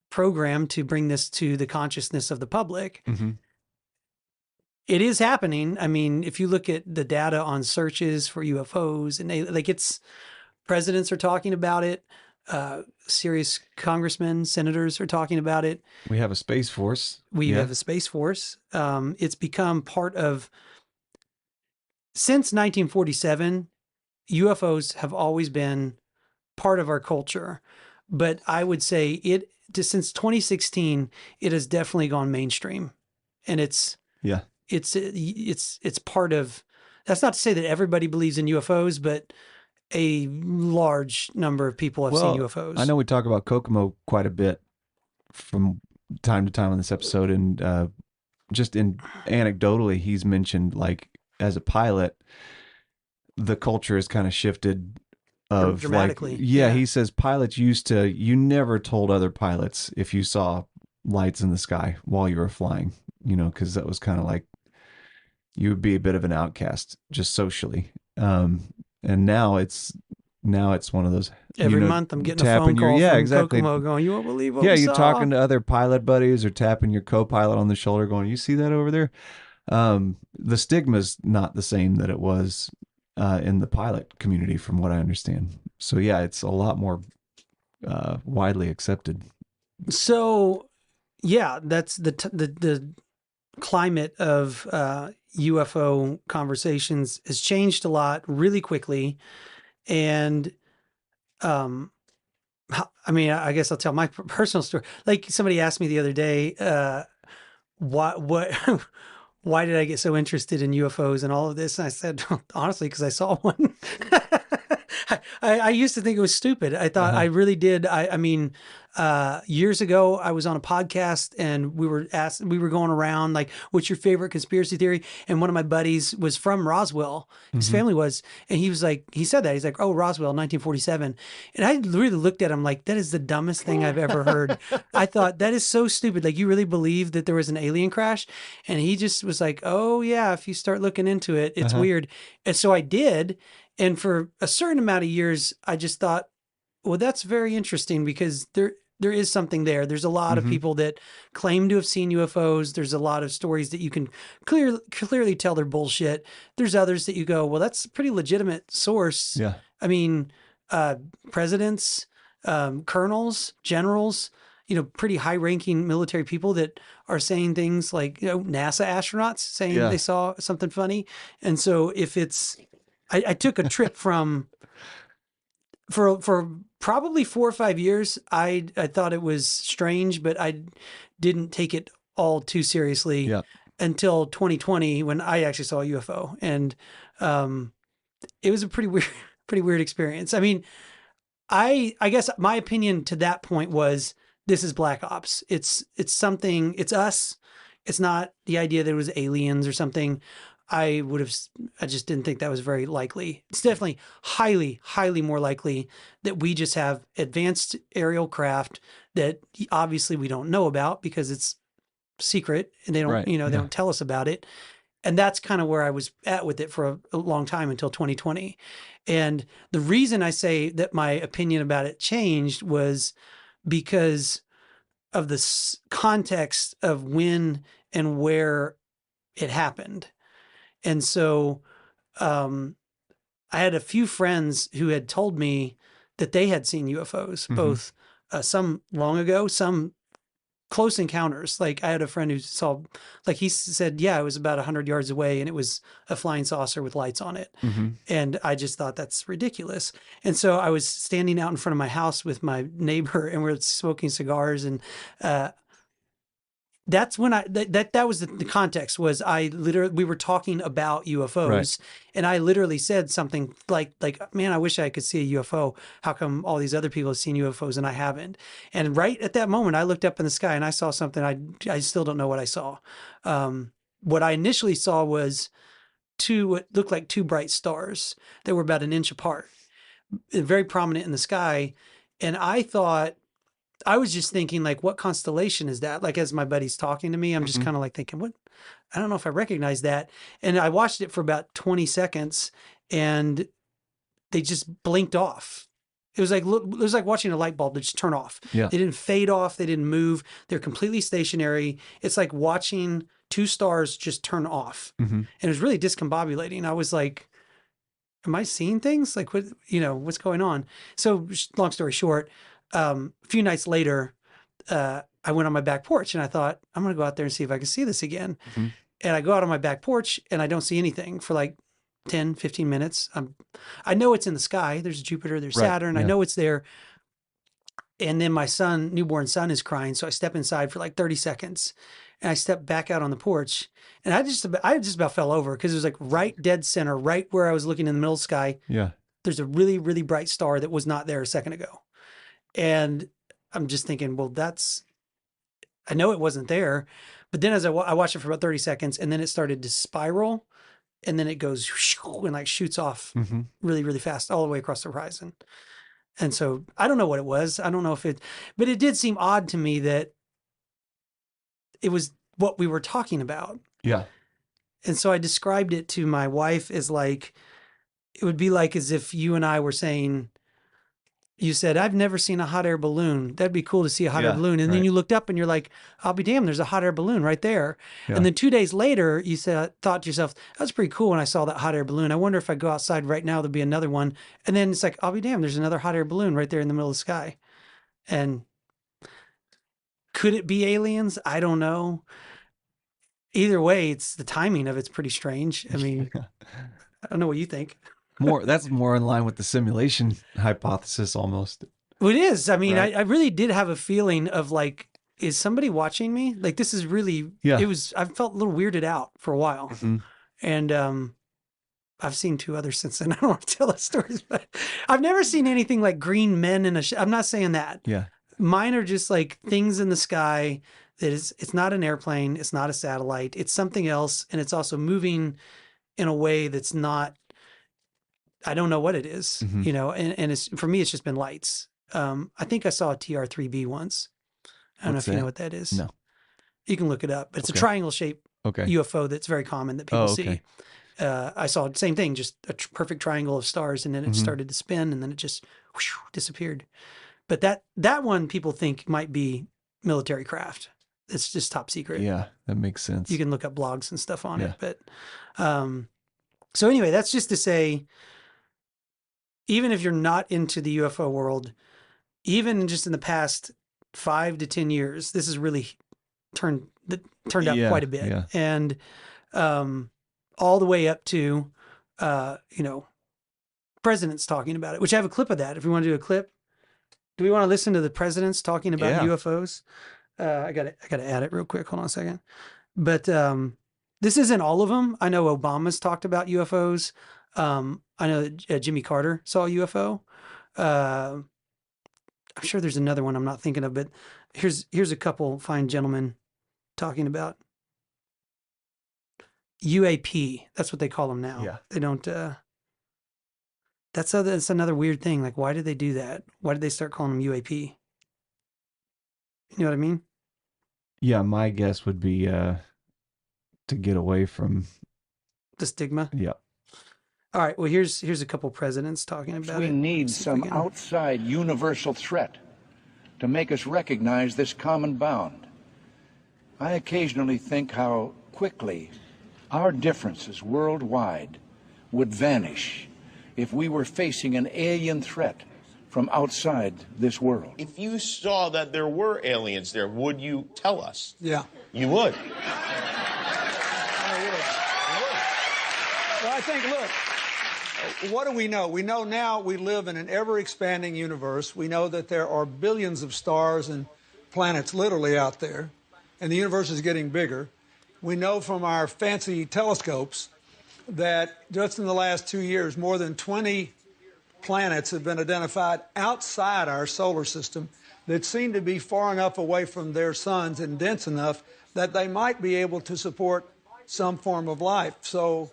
Speaker 9: program to bring this to the consciousness of the public.
Speaker 10: Mm-hmm.
Speaker 9: It is happening. I mean, if you look at the data on searches for UFOs and presidents are talking about it. Serious congressmen, senators are talking about it.
Speaker 10: We have a space force.
Speaker 9: We have a space force. It's become part of, since 1947, UFOs have always been part of our culture. But I would say since 2016, it has definitely gone mainstream. And it's part of, that's not to say that everybody believes in UFOs, but a large number of people have seen UFOs.
Speaker 10: I know we talk about Kokomo quite a bit from time to time on this episode, and just anecdotally, he's mentioned, like, as a pilot, the culture has kind of shifted of
Speaker 9: dramatically.
Speaker 10: Like, he says pilots you never told other pilots if you saw lights in the sky while you were flying, because that was kind of like you would be a bit of an outcast just socially. And now it's one of those.
Speaker 9: Every month I'm getting a phone call from Kokomo going, you won't believe what we saw.
Speaker 10: You're talking to other pilot buddies or tapping your co-pilot on the shoulder going, you see that over there? The stigma's not the same that it was in the pilot community from what I understand. So yeah, it's a lot more widely accepted.
Speaker 9: So yeah, that's the climate of UFO conversations has changed a lot really quickly. And, I mean, I guess I'll tell my personal story. Like somebody asked me the other day, what, why did I get so interested in UFOs and all of this? And I said, honestly, because I saw one. I used to think it was stupid. I thought I really did. I mean, years ago, I was on a podcast and we were going around like, what's your favorite conspiracy theory? And one of my buddies was from Roswell. His family was, and he was like, he said that. He's like, oh, Roswell, 1947. And I really looked at him like, that is the dumbest thing I've ever heard. I thought, that is so stupid. Like, you really believe that there was an alien crash? And he just was like, oh, yeah, if you start looking into it, it's weird. And so I did. And for a certain amount of years, I just thought, well, that's very interesting because there is something there. There's a lot of people that claim to have seen UFOs. There's a lot of stories that you can clearly tell they're bullshit. There's others that you go, well, that's a pretty legitimate source.
Speaker 10: Yeah.
Speaker 9: I mean, presidents, colonels, generals, pretty high-ranking military people that are saying things like, NASA astronauts saying they saw something funny. And so if it's... I took a trip for probably 4 or 5 years. I thought it was strange, but I didn't take it all too seriously until 2020 when I actually saw a UFO, and it was a pretty weird experience. I mean, I guess my opinion to that point was this is Black Ops. It's something. It's us. It's not the idea that it was aliens or something. I just didn't think that was very likely. It's definitely highly, highly more likely that we just have advanced aerial craft that obviously we don't know about because it's secret and they don't, they don't tell us about it. And that's kind of where I was at with it for a long time until 2020. And the reason I say that my opinion about it changed was because of the context of when and where it happened. And so I had a few friends who had told me that they had seen UFOs, both some long ago, some close encounters. Like I had a friend who saw, like he said, yeah, it was about 100 yards away and it was a flying saucer with lights on it. And I just thought that's ridiculous. And so I was standing out in front of my house with my neighbor and we were smoking cigars and that's when that was the context was we were talking about UFOs and I literally said something like, man, I wish I could see a UFO. How come all these other people have seen UFOs and I haven't? And right at that moment, I looked up in the sky and I saw something. I still don't know what I saw. What I initially saw was what looked like two bright stars that were about an inch apart, very prominent in the sky. And I was just thinking, like, what constellation is that? Like, as my buddy's talking to me, I'm just kind of like thinking, what? I don't know if I recognize that. And I watched it for about 20 seconds and they just blinked off. It was like watching a light bulb that just turn off. Yeah. They didn't fade off. They didn't move. They're completely stationary. It's like watching two stars just turn off. And it was really discombobulating. I was like, am I seeing things? Like, what, what's going on? So long story short, a few nights later, I went on my back porch and I thought, I'm going to go out there and see if I can see this again. And I go out on my back porch and I don't see anything for like 10, 15 minutes. I know it's in the sky. There's Jupiter, there's Saturn. I know it's there. And then my newborn son is crying. So I step inside for like 30 seconds and I step back out on the porch and I just about fell over because it was like right dead center, right where I was looking in the middle of the sky. Yeah. There's a really, really bright star that was not there a second ago. And I'm just thinking, well, I know it wasn't there. But then as I watched it for about 30 seconds and then it started to spiral and then it goes and like shoots off really, really fast all the way across the horizon. And so I don't know what it was. I don't know but it did seem odd to me that it was what we were talking about. Yeah. And so I described it to my wife as like, it would be like as if you and I were saying, you said, I've never seen a hot air balloon. That'd be cool to see a hot air balloon. And then you looked up and you're like, I'll be damned, there's a hot air balloon right there. Yeah. And then 2 days later, you thought to yourself, that's pretty cool when I saw that hot air balloon. I wonder if I go outside right now, there'll be another one. And then it's like, I'll be damned, there's another hot air balloon right there in the middle of the sky. And could it be aliens? I don't know. either way, it's the timing of it's pretty strange. I mean, I don't know what you think.
Speaker 10: That's more in line with the simulation hypothesis almost.
Speaker 9: Well, it is. I mean,
Speaker 10: Right.
Speaker 9: I really did have a feeling of like, is somebody watching me? Like, this is really, I felt a little weirded out for a while.
Speaker 10: Mm-hmm.
Speaker 9: And I've seen 2 others since then. I don't want to tell those stories, but I've never seen anything like green men in a I'm not saying that.
Speaker 10: Yeah.
Speaker 9: Mine are just like things in the sky that it's not an airplane. It's not a satellite. It's something else. And it's also moving in a way that's not, I don't know what it is,
Speaker 10: Mm-hmm.
Speaker 9: and it's, for me, it's just been lights. I think I saw a TR-3B once. I don't know if you know what that is.
Speaker 10: No.
Speaker 9: You can look it up, but it's a triangle shaped UFO that's very common that people see. I saw the same thing, just a perfect triangle of stars, and then it started to spin, and then it just disappeared. But that one people think might be military craft. It's just top secret.
Speaker 10: Yeah, that makes sense.
Speaker 9: You can look up blogs and stuff on it. But so anyway, that's just to say, even if you're not into the UFO world, even just in the past 5 to 10 years, this has really turned up quite a bit.
Speaker 10: Yeah.
Speaker 9: And all the way up to, presidents talking about it, which I have a clip of that. If we want to do a clip, do we want to listen to the presidents talking about UFOs? I got to add it real quick. Hold on a second. But this isn't all of them. I know Obama's talked about UFOs. I know that Jimmy Carter saw a UFO. I'm sure there's another one I'm not thinking of, but here's a couple fine gentlemen talking about UAP. That's what they call them now.
Speaker 10: Yeah.
Speaker 9: They don't. That's another weird thing. Like, why did they do that? Why did they start calling them UAP? You know what I mean?
Speaker 10: Yeah, my guess would be to get away from
Speaker 9: the stigma.
Speaker 10: Yeah.
Speaker 9: All right. Well, here's a couple presidents talking about it.
Speaker 11: We need some outside universal threat to make us recognize this common bound. I occasionally think how quickly our differences worldwide would vanish if we were facing an alien threat from outside this world.
Speaker 12: If you saw that there were aliens there, would you tell us?
Speaker 13: Yeah.
Speaker 12: You would?
Speaker 13: Well, I think, look, what do we know? We know now we live in an ever-expanding universe. We know that there are billions of stars and planets literally out there, and the universe is getting bigger. We know from our fancy telescopes that just in the last 2 years, more than 20 planets have been identified outside our solar system that seem to be far enough away from their suns and dense enough that they might be able to support some form of life. So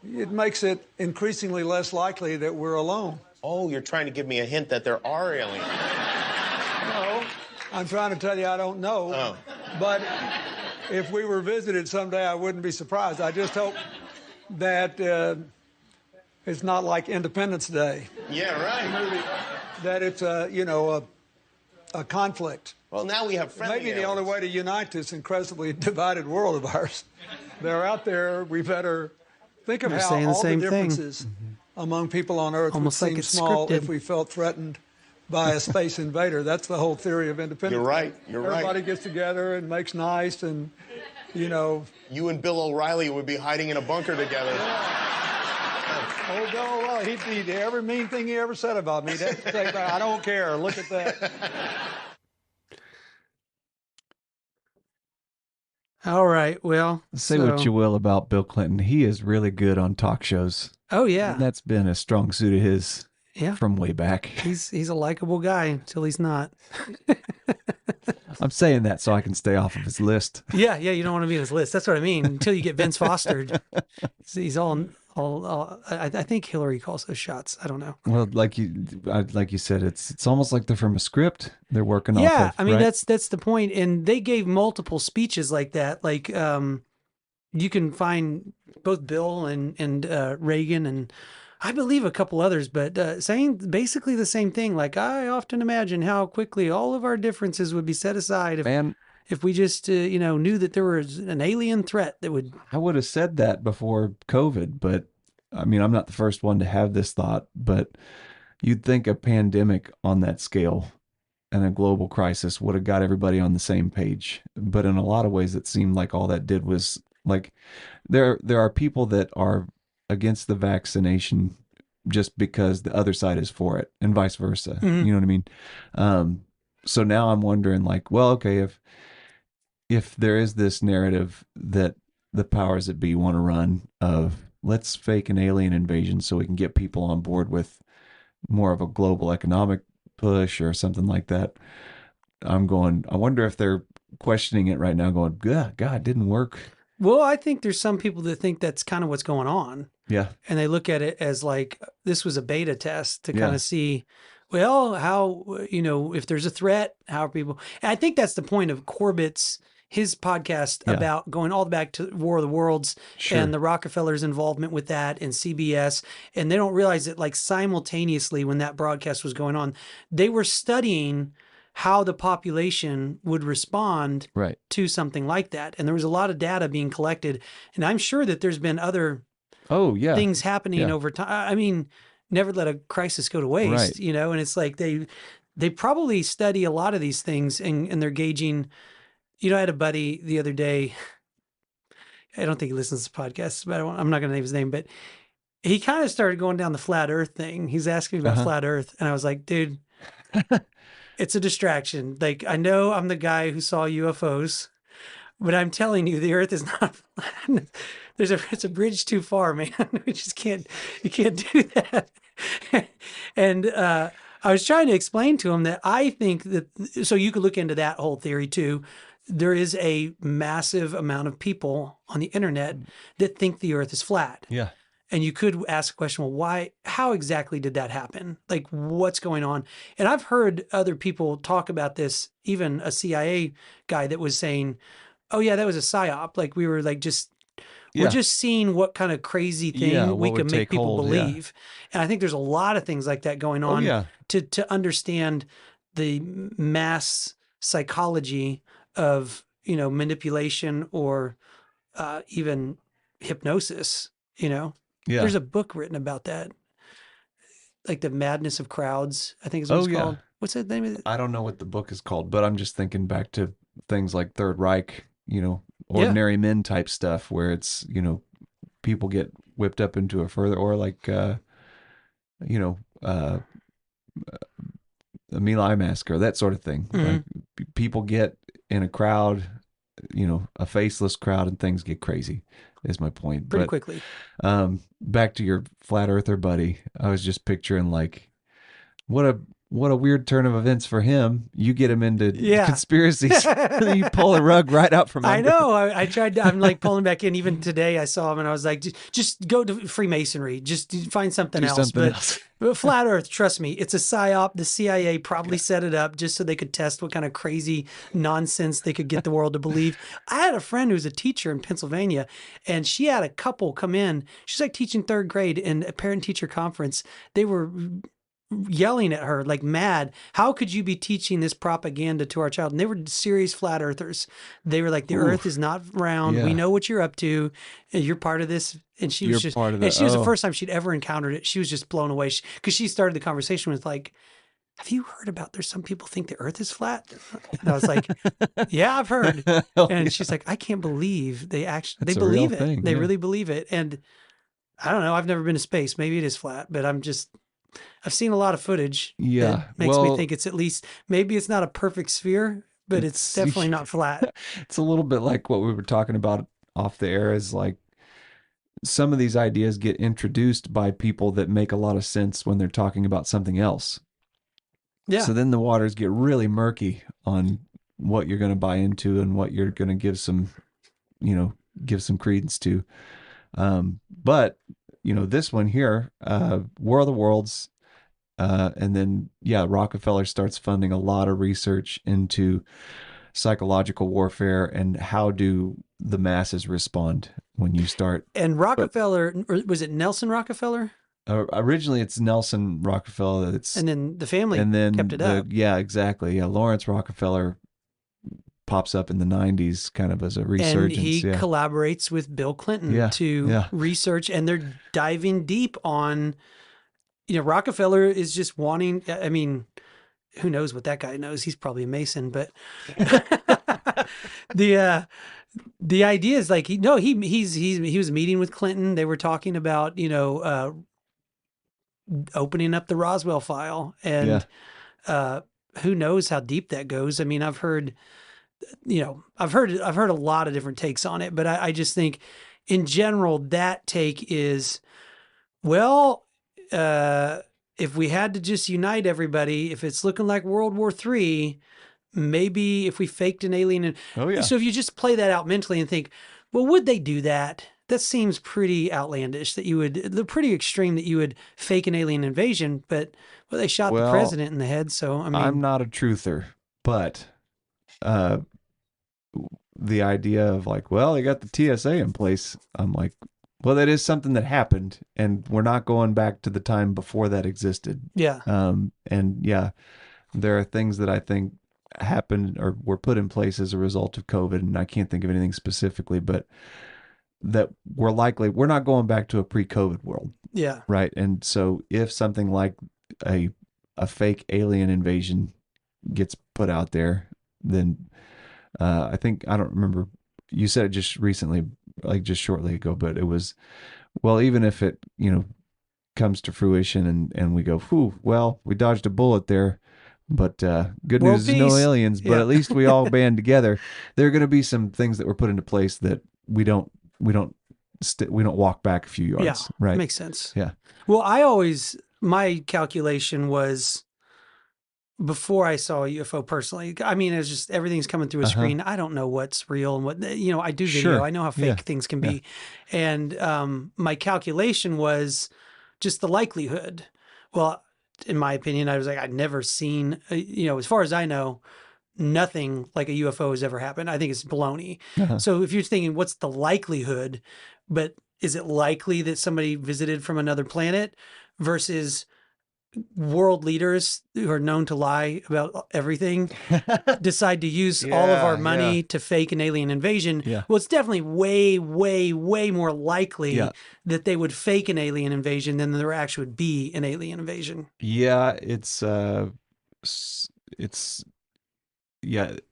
Speaker 13: it makes it increasingly less likely that we're alone.
Speaker 12: Oh, you're trying to give me a hint that there are aliens.
Speaker 13: No, I'm trying to tell you I don't know.
Speaker 12: Oh.
Speaker 13: But if we were visited someday, I wouldn't be surprised. I just hope that it's not like Independence Day.
Speaker 12: Yeah, right.
Speaker 13: That it's a conflict.
Speaker 12: Well, now we have friendly
Speaker 13: Maybe the
Speaker 12: aliens.
Speaker 13: only way to unite this incredibly divided world of ours. They're out there. We better think of
Speaker 9: They're
Speaker 13: how
Speaker 9: saying the
Speaker 13: all the
Speaker 9: same thing.
Speaker 13: differences among people on Earth
Speaker 9: Almost
Speaker 13: would
Speaker 9: like
Speaker 13: seem
Speaker 9: it's
Speaker 13: small
Speaker 9: scripted.
Speaker 13: if we felt threatened by a space invader. That's the whole theory of independence.
Speaker 12: You're right. You're right.
Speaker 13: Everybody gets together and makes nice and, you know.
Speaker 12: You and Bill O'Reilly would be hiding in a bunker together.
Speaker 13: Oh, Bill O'Reilly, he every mean thing he ever said about me. I don't care. Look at that.
Speaker 9: All right. Well,
Speaker 10: Say what you will about Bill Clinton. He is really good on talk shows.
Speaker 9: Oh, yeah.
Speaker 10: And that's been a strong suit of his from way back.
Speaker 9: He's a likable guy until he's not.
Speaker 10: I'm saying that so I can stay off of his list.
Speaker 9: Yeah, you don't want to be on his list. That's what I mean. Until you get Vince Foster, he's all. I think Hillary calls those shots. I don't know.
Speaker 10: Well, like you said, it's almost like they're from a script they're working off of.
Speaker 9: Yeah, I mean
Speaker 10: right?
Speaker 9: that's the point. And they gave multiple speeches like that. Like you can find both Bill and Reagan and I believe a couple others, but saying basically the same thing. Like, I often imagine how quickly all of our differences would be set aside if we just knew that there was an alien threat that would.
Speaker 10: I would have said that before COVID, but I mean, I'm not the first one to have this thought, but you'd think a pandemic on that scale and a global crisis would have got everybody on the same page. But in a lot of ways, it seemed like all that did was Like there are people that are against the vaccination just because the other side is for it, and vice versa.
Speaker 9: Mhm.
Speaker 10: You know what I mean? So now I'm wondering, like, well, okay, if there is this narrative that the powers that be want to run of let's fake an alien invasion so we can get people on board with more of a global economic push or something like that. I wonder if they're questioning it right now, going, God, it didn't work.
Speaker 9: Well, I think there's some people that think that's kind of what's going on.
Speaker 10: Yeah.
Speaker 9: And they look at it as like, this was a beta test to kind
Speaker 10: Yeah.
Speaker 9: of see, well, how, if there's a threat, how are people, and I think that's the point of his podcast about going all the back to War of the Worlds and the Rockefellers' involvement with that and CBS. And they don't realize that, like, simultaneously when that broadcast was going on, they were studying how the population would respond to something like that. And there was a lot of data being collected. And I'm sure that there's been other things happening over time. I mean, never let a crisis go to waste, and it's like they probably study a lot of these things and they're gauging. I had a buddy the other day. I don't think he listens to podcasts, but I'm not going to name his name, but he kind of started going down the flat earth thing. He's asking me about flat earth. And I was like, dude, it's a distraction. Like, I know I'm the guy who saw UFOs, but I'm telling you, the earth is not flat. It's a bridge too far, man. We just you can't do that. And, I was trying to explain to him that I think that, so you could look into that whole theory too. There is a massive amount of people on the internet that think the earth is flat.
Speaker 10: Yeah.
Speaker 9: And you could ask a question, well, how exactly did that happen? Like, what's going on? And I've heard other people talk about this, even a CIA guy that was saying, oh yeah, that was a psyop. Like, we were like, we're just seeing what kind of crazy thing we can make people believe. And I think there's a lot of things like that going on to understand the mass psychology of, manipulation or even hypnosis, There's a book written about that. Like The Madness of Crowds, I think is what it's called. What's the name of it?
Speaker 10: I don't know what the book is called, but I'm just thinking back to things like Third Reich, ordinary men type stuff where it's, people get whipped up into a further, or like, the My Lai massacre, that sort of thing.
Speaker 9: Mm-hmm.
Speaker 10: Like, people get in a crowd, a faceless crowd, and things get crazy, is my point.
Speaker 9: Pretty quickly.
Speaker 10: Back to your flat earther buddy, I was just picturing, like, what a weird turn of events for him. You get him into conspiracies, and you pull the rug right out from under.
Speaker 9: I know. I tried. I'm like pulling back in. Even today, I saw him, and I was like, just go to Freemasonry. Just find something else. But flat Earth, trust me, it's a psyop. The CIA probably set it up just so they could test what kind of crazy nonsense they could get the world to believe. I had a friend who's a teacher in Pennsylvania, and she had a couple come in. She's like teaching third grade in a parent-teacher conference. They were yelling at her like mad. How could you be teaching this propaganda to our child? And they were serious flat earthers. They were like, the earth is not round. We know what you're up to. You're part of this. And she was just, and she was the first time she'd ever encountered it. She was just blown away because she started the conversation with like, have you heard about, there's some people think the earth is flat? And I was like, yeah, I've heard. And she's like, I can't believe they believe it.
Speaker 10: Thing,
Speaker 9: they really believe it. And I don't know. I've never been to space. Maybe it is flat, but I've seen a lot of footage. That makes me think it's at least, maybe it's not a perfect sphere, but it's definitely not flat.
Speaker 10: It's a little bit like what we were talking about off the air, is like some of these ideas get introduced by people that make a lot of sense when they're talking about something else.
Speaker 9: Yeah.
Speaker 10: So then the waters get really murky on what you're going to buy into and what you're going to give some credence to. But this one here, War of the Worlds, and then, Rockefeller starts funding a lot of research into psychological warfare and how do the masses respond when you start.
Speaker 9: And Rockefeller, or was it Nelson Rockefeller?
Speaker 10: Originally, it's Nelson Rockefeller.
Speaker 9: And then the family kept it up.
Speaker 10: Yeah, exactly. Yeah, Lawrence Rockefeller pops up in the 90s kind of as a resurgence.
Speaker 9: And he collaborates with Bill Clinton to research, and they're diving deep on, Rockefeller is just wanting, I mean, who knows what that guy knows? He's probably a Mason, but the idea is like, he was meeting with Clinton. They were talking about, opening up the Roswell file, and who knows how deep that goes. I mean, I've heard a lot of different takes on it, but I just think in general, that take is, well, if we had to just unite everybody, if it's looking like World War III, maybe if we faked an alien. So if you just play that out mentally and think, well, would they do that? That seems pretty outlandish, pretty extreme that you would fake an alien invasion, but they shot the president in the head. So, I mean,
Speaker 10: I'm not a truther, but the idea of like, well, they got the TSA in place. I'm like, well, that is something that happened, and we're not going back to the time before that existed.
Speaker 9: Yeah.
Speaker 10: And yeah, there are things that I think happened or were put in place as a result of COVID, and I can't think of anything specifically, but that we're not going back to a pre-COVID world.
Speaker 9: Yeah.
Speaker 10: Right. And so if something like a fake alien invasion gets put out there, then I don't remember, you said it just recently, like just shortly ago, but it was, well, even if it, comes to fruition and we go, whew, well, we dodged a bullet there, but good news is no aliens, but at least we all band together. There are going to be some things that were put into place that we don't walk back a few yards.
Speaker 9: Yeah,
Speaker 10: right.
Speaker 9: Makes sense.
Speaker 10: Yeah.
Speaker 9: Well, my calculation was, before I saw a UFO personally, I mean, it's just everything's coming through a screen. I don't know what's real and what, I do video.
Speaker 10: Sure.
Speaker 9: I know how fake things can be. And my calculation was just the likelihood. Well, in my opinion, I was like, I'd never seen, as far as I know, nothing like a UFO has ever happened. I think it's baloney. So if you're thinking, what's the likelihood, but is it likely that somebody visited from another planet versus world leaders who are known to lie about everything decide to use all of our money to fake an alien invasion? Well, it's definitely way, way, way more likely that they would fake an alien invasion than there actually would be an alien invasion.
Speaker 10: Yeah, it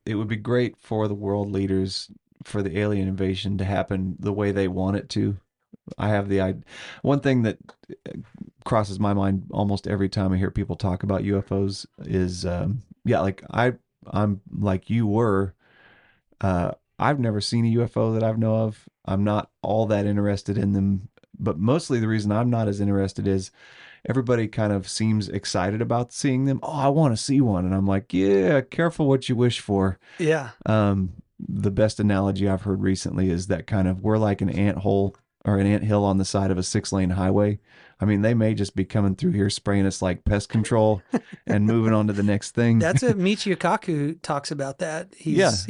Speaker 10: would be great for the world leaders for the alien invasion to happen the way they want it to. I have one thing that crosses my mind almost every time I hear people talk about UFOs is, like I'm like you were, I've never seen a UFO that I know of. I'm not all that interested in them, but mostly the reason I'm not as interested is everybody kind of seems excited about seeing them. Oh, I want to see one. And I'm like, yeah, careful what you wish for.
Speaker 9: Yeah.
Speaker 10: The best analogy I've heard recently is that kind of, we're like an anthole or an anthill on the side of a 6-lane highway. I mean, they may just be coming through here spraying us like pest control and moving on to the next thing.
Speaker 9: That's what Michio Kaku talks about that. He's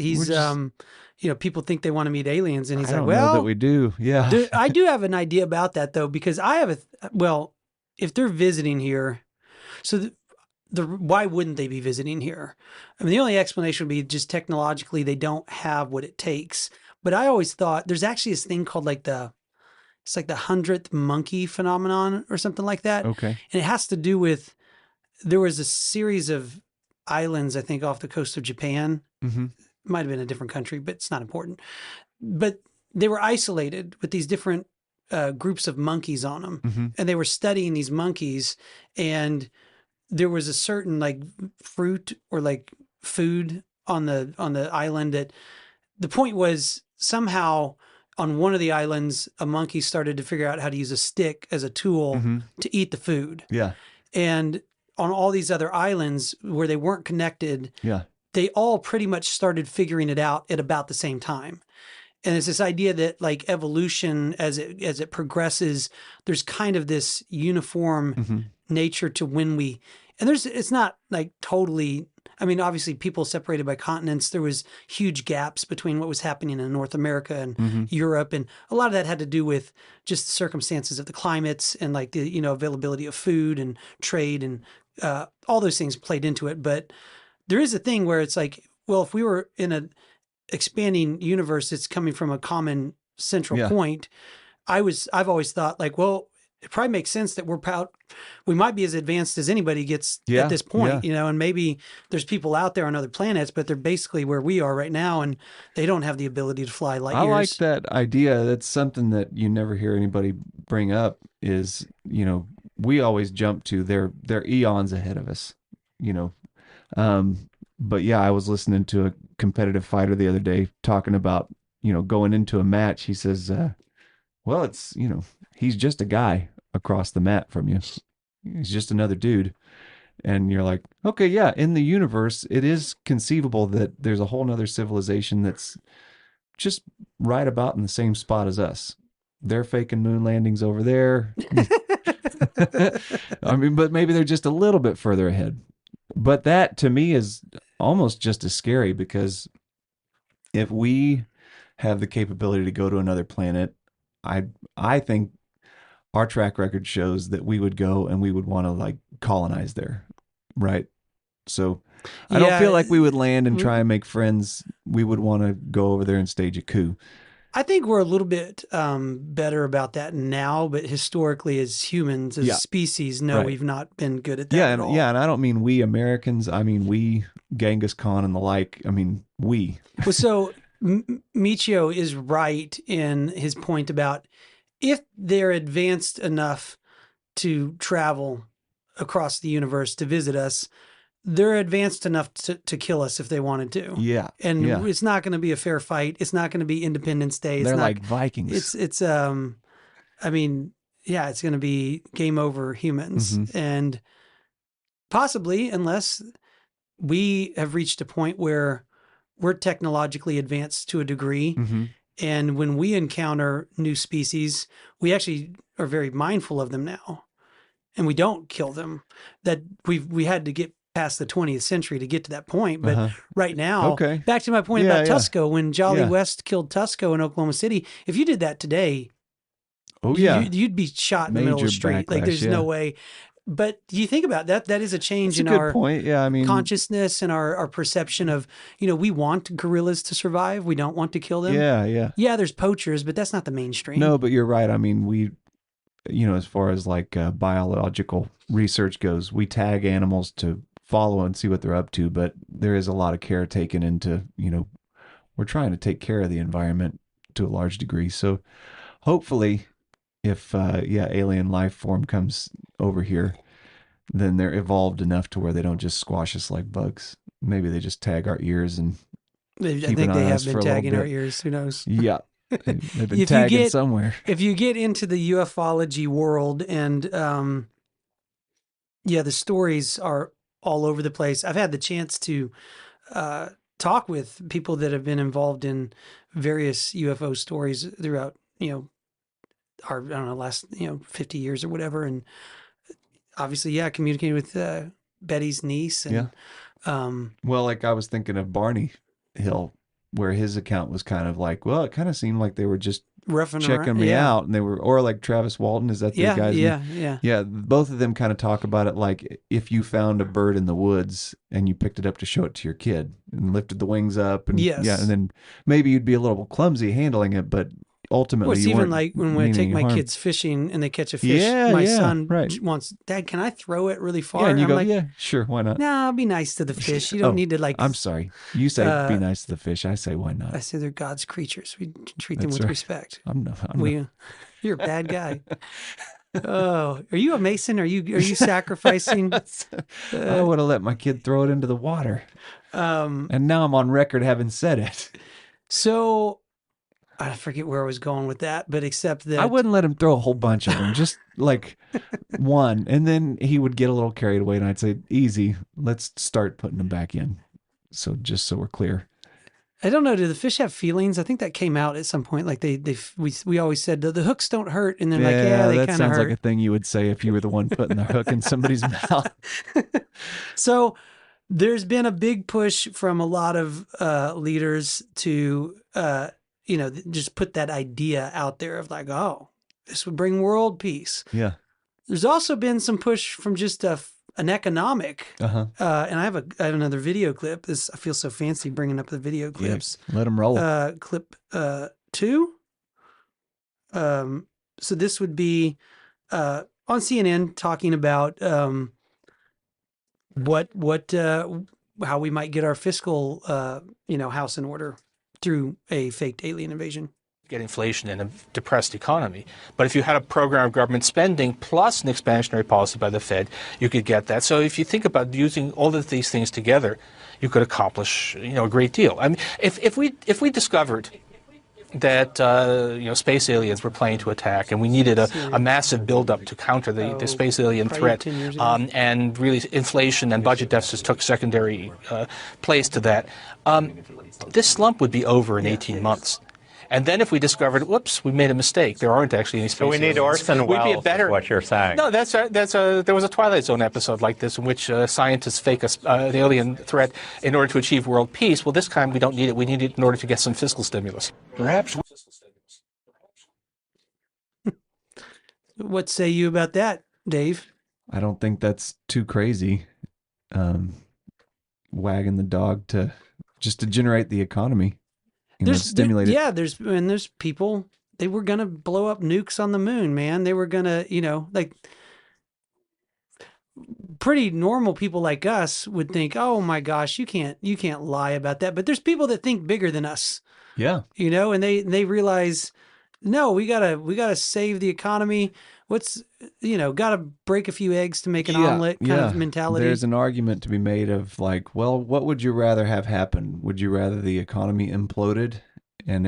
Speaker 9: people think they want to meet aliens, and he's
Speaker 10: I
Speaker 9: like,
Speaker 10: don't
Speaker 9: well,
Speaker 10: know that we do. Yeah.
Speaker 9: I do have an idea about that though, because I have if they're visiting here, so why wouldn't they be visiting here? I mean, the only explanation would be just technologically they don't have what it takes. But I always thought there's actually this thing called it's like the 100th monkey phenomenon or something like that.
Speaker 10: Okay.
Speaker 9: And it has to do with, there was a series of islands, I think, off the coast of Japan.
Speaker 10: Mm-hmm.
Speaker 9: It might have been a different country, but it's not important. But they were isolated with these different groups of monkeys on them.
Speaker 10: Mm-hmm.
Speaker 9: And they were studying these monkeys, and there was a certain like fruit or like food on the island that the point was somehow on one of the islands, a monkey started to figure out how to use a stick as a tool to eat the food.
Speaker 10: Yeah.
Speaker 9: And on all these other islands where they weren't connected, they all pretty much started figuring it out at about the same time. And it's this idea that like evolution, as it progresses, there's kind of this uniform nature to when it's not like totally, I mean, obviously people separated by continents, there was huge gaps between what was happening in North America and Europe. And a lot of that had to do with just the circumstances of the climates and like the, availability of food and trade and all those things played into it. But there is a thing where it's like, well, if we were in an expanding universe that's coming from a common central point, I've always thought like, well, it probably makes sense that we might be as advanced as anybody gets at this point, and maybe there's people out there on other planets, but they're basically where we are right now, and they don't have the ability to fly light years.
Speaker 10: I like that idea. That's something that you never hear anybody bring up is, we always jump to they're eons ahead of us, But yeah, I was listening to a competitive fighter the other day talking about, going into a match. He says, well, it's, he's just a guy across the mat from you. He's just another dude. And you're like, okay, yeah, in the universe, it is conceivable that there's a whole nother civilization that's just right about in the same spot as us. They're faking moon landings over there. I mean, but maybe they're just a little bit further ahead. But that to me is almost just as scary, because if we have the capability to go to another planet, I think our track record shows that we would go and we would want to colonize there, right? So I don't feel like we would land and try and make friends. We would want to go over there and stage a coup.
Speaker 9: I think we're a little bit better about that now, but historically, as humans, as species, we've not been good at that at all.
Speaker 10: Yeah, and I don't mean we Americans. I mean we, Genghis Khan and the like. I mean we.
Speaker 9: Well, so Michio is right in his point about if they're advanced enough to travel across the universe to visit us, they're advanced enough to kill us if they wanted to.
Speaker 10: Yeah.
Speaker 9: And it's not going to be a fair fight. It's not going to be Independence Day.
Speaker 10: They're like Vikings.
Speaker 9: It's going to be game over humans.
Speaker 10: Mm-hmm.
Speaker 9: And possibly, unless we have reached a point where we're technologically advanced to a degree.
Speaker 10: Mm-hmm.
Speaker 9: And when we encounter new species, we actually are very mindful of them now. And we don't kill them. That we had to get past the 20th century to get to that point. But right now, back to my point about Tusco, when Jolly West killed Tusco in Oklahoma City, if you did that today, you'd be shot in the middle of the street.
Speaker 10: Backlash,
Speaker 9: There's no way. But you think about that, that is a change in our
Speaker 10: point. Yeah, I mean,
Speaker 9: consciousness and our perception of, we want gorillas to survive. We don't want to kill them. Yeah, there's poachers, but that's not the mainstream.
Speaker 10: No, but you're right. I mean, we, as far as biological research goes, we tag animals to follow and see what they're up to, but there is a lot of care taken into, we're trying to take care of the environment to a large degree. So hopefully if, alien life form comes over here, then they're evolved enough to where they don't just squash us like bugs. Maybe they just tag our ears and
Speaker 9: I think they have been tagging our ears. Who knows?
Speaker 10: Yeah. They've been tagging somewhere.
Speaker 9: If you get into the ufology world and, the stories are all over the place. I've had the chance to talk with people that have been involved in various UFO stories throughout, last 50 years or whatever, and obviously, communicating with Betty's niece. And,
Speaker 10: well, I was thinking of Barney Hill, where his account was kind of it kind of seemed like they were just checking me out, and they were, or like Travis Walton, is that the guy's name? Yeah. Both of them kind of talk about it like if you found a bird in the woods and you picked it up to show it to your kid and lifted the wings up, and and then maybe you'd be a little clumsy handling it, but ultimately,
Speaker 9: well, it's even like when I take my kids fishing and they catch a fish. My son wants, Dad, can I throw it really far?
Speaker 10: Yeah, and you go,
Speaker 9: like,
Speaker 10: sure, why not?
Speaker 9: Nah, be nice to the fish. You don't need to
Speaker 10: I'm sorry. You say be nice to the fish. I say why not?
Speaker 9: I say they're God's creatures. We treat them with respect.
Speaker 10: You're
Speaker 9: a bad guy. Oh, are you a Mason? Are you sacrificing?
Speaker 10: I would have let my kid throw it into the water. And now I'm on record having said it.
Speaker 9: So I forget where I was going with that, but except that
Speaker 10: I wouldn't let him throw a whole bunch of them, just one. And then he would get a little carried away and I'd say, easy, let's start putting them back in. So just so we're clear.
Speaker 9: I don't know. Do the fish have feelings? I think that came out at some point. Like we always said the hooks don't hurt. And they're they kind of hurt.
Speaker 10: That sounds like a thing you would say if you were the one putting the hook in somebody's mouth.
Speaker 9: So there's been a big push from a lot of leaders to, just put that idea out there of this would bring world peace.
Speaker 10: Yeah.
Speaker 9: There's also been some push from just an economic, and I have another video clip. I feel so fancy bringing up the video clips.
Speaker 10: Yeah, let them roll.
Speaker 9: Clip 2. So this would be on CNN talking about how we might get our fiscal house in order through a faked alien invasion.
Speaker 14: Get inflation in a depressed economy. But if you had a program of government spending plus an expansionary policy by the Fed, you could get that. So if you think about using all of these things together, you could accomplish a great deal. I mean, if we discovered that space aliens were planning to attack, and we needed a massive buildup to counter the space alien threat, and really inflation and budget deficits took secondary place to that, this slump would be over in 18 months. And then if we discovered, whoops, we made a mistake. There aren't actually any space aliens.
Speaker 3: So we need Orson Welles, is what you're saying.
Speaker 14: No, there was a Twilight Zone episode like this in which scientists fake an alien threat in order to achieve world peace. Well, this time we don't need it. We need it in order to get some fiscal stimulus.
Speaker 11: Perhaps.
Speaker 9: What say you about that, Dave?
Speaker 10: I don't think that's too crazy. Wagging the dog to generate the economy. Stimulate it.
Speaker 9: Yeah, there's people, they were going to blow up nukes on the moon, man. They were going to, like pretty normal people like us would think, oh my gosh, you can't lie about that. But there's people that think bigger than us.
Speaker 10: Yeah.
Speaker 9: And they realize, no, we gotta save the economy. Gotta break a few eggs to make an omelet kind of mentality.
Speaker 10: There's an argument to be made of like, well, what would you rather have happen? Would you rather the economy imploded and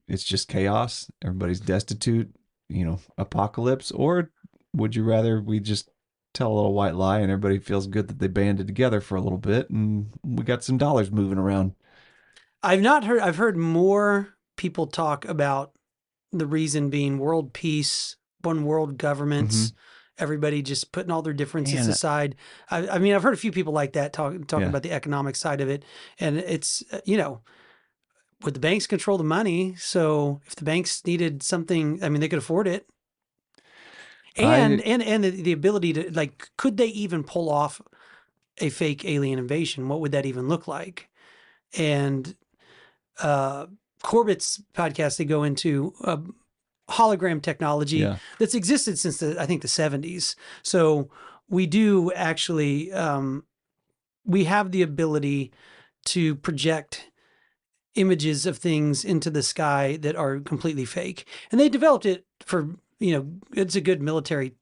Speaker 10: it's just chaos, everybody's destitute, apocalypse? Or would you rather we just tell a little white lie and everybody feels good that they banded together for a little bit and we got some dollars moving around?
Speaker 9: I've heard more people talk about the reason being world peace, one world governments, everybody just putting all their differences aside. I mean, I've heard a few people like that talking about the economic side of it. And it's, would the banks control the money? So if the banks needed something, I mean, they could afford it. And the ability to, like, could they even pull off a fake alien invasion? What would that even look like? And Corbett's podcast, they go into hologram technology that's existed since I think the 70s. So we do actually, we have the ability to project images of things into the sky that are completely fake. And they developed it for, it's a good military,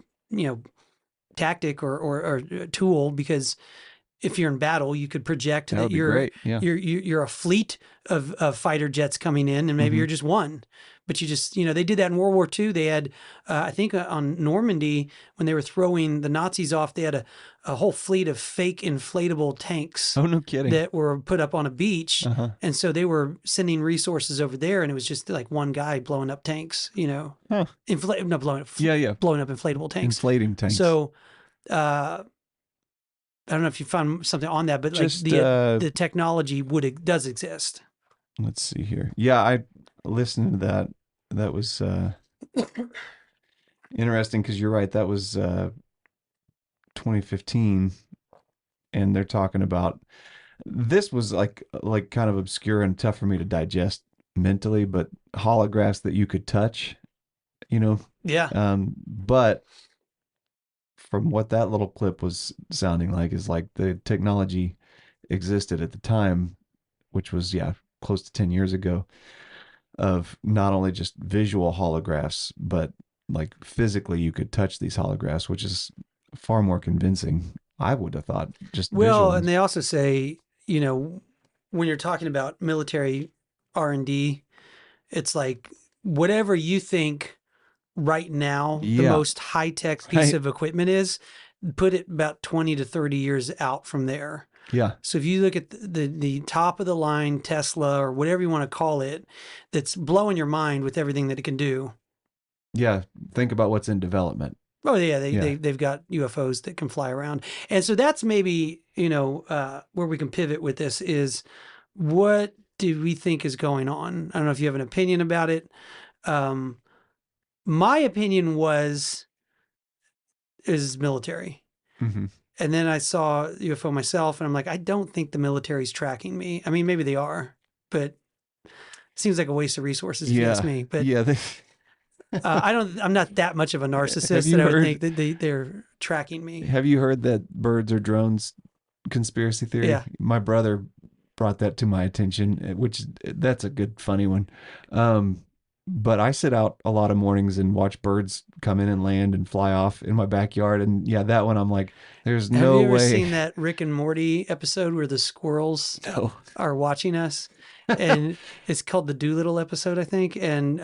Speaker 9: tactic or tool, because if you're in battle, you could project that you're a fleet of fighter jets coming in, and maybe you're just one. But you just, they did that in World War II. They had, I think on Normandy, when they were throwing the Nazis off, they had a whole fleet of fake inflatable tanks.
Speaker 10: Oh, no kidding.
Speaker 9: That were put up on a beach. And so they were sending resources over there, and it was just like one guy blowing up tanks, blowing up inflatable tanks.
Speaker 10: Inflating tanks.
Speaker 9: So, I don't know if you found something on that, but just, like the technology does exist.
Speaker 10: Let's see here. Yeah, I listened to that. That was interesting because you're right. That was 2015, and they're talking about this was like kind of obscure and tough for me to digest mentally, but holographs that you could touch,
Speaker 9: Yeah.
Speaker 10: But from what that little clip was sounding like is like the technology existed at the time, which was close to 10 years ago, of not only just visual holographs, but like physically you could touch these holographs, which is far more convincing, I would have thought.
Speaker 9: And they also say, when you're talking about military R&D, it's like whatever you think right now the most high-tech piece of equipment is, put it about 20 to 30 years out from there.
Speaker 10: Yeah.
Speaker 9: So if you look at the top of the line Tesla or whatever you want to call it, that's blowing your mind with everything that it can do.
Speaker 10: Yeah. Think about what's in development.
Speaker 9: Oh yeah. They've got UFOs that can fly around. And so that's maybe, where we can pivot with this is, what do we think is going on? I don't know if you have an opinion about it. My opinion is military.
Speaker 10: Mm-hmm.
Speaker 9: And then I saw UFO myself, and I'm like, I don't think the military's tracking me. I mean, maybe they are, but it seems like a waste of resources if you ask me. But I'm not that much of a narcissist that I would think that they're tracking me.
Speaker 10: Have you heard that birds are drones conspiracy theory?
Speaker 9: Yeah.
Speaker 10: My brother brought that to my attention, which that's a good, funny one. But I sit out a lot of mornings and watch birds come in and land and fly off in my backyard. And yeah, that one I'm like, there's no way.
Speaker 9: Have you ever seen that Rick and Morty episode where the squirrels are watching us? And it's called the Doolittle episode, I think. And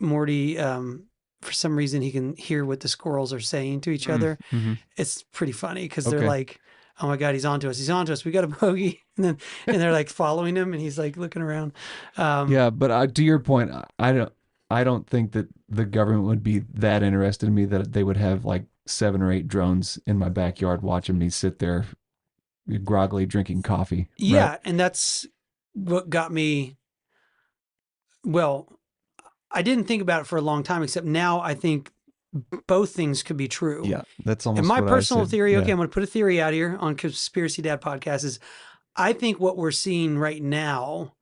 Speaker 9: Morty, for some reason, he can hear what the squirrels are saying to each other.
Speaker 10: Mm-hmm.
Speaker 9: It's pretty funny because they're like, oh my God, he's onto us. He's onto us. We got a bogey. And they're like following him and he's like looking around.
Speaker 10: Yeah. But to your point, I don't think that the government would be that interested in me that they would have like 7 or 8 drones in my backyard watching me sit there groggily drinking coffee.
Speaker 9: Yeah.
Speaker 10: Right?
Speaker 9: And that's what got me. Well, I didn't think about it for a long time, except now I think both things could be true.
Speaker 10: Yeah, that's almost.
Speaker 9: And my
Speaker 10: what
Speaker 9: personal
Speaker 10: I said.
Speaker 9: theory, okay,
Speaker 10: Yeah.
Speaker 9: I'm going to put a theory out here on Conspiracy Dad podcast is I think what we're seeing right now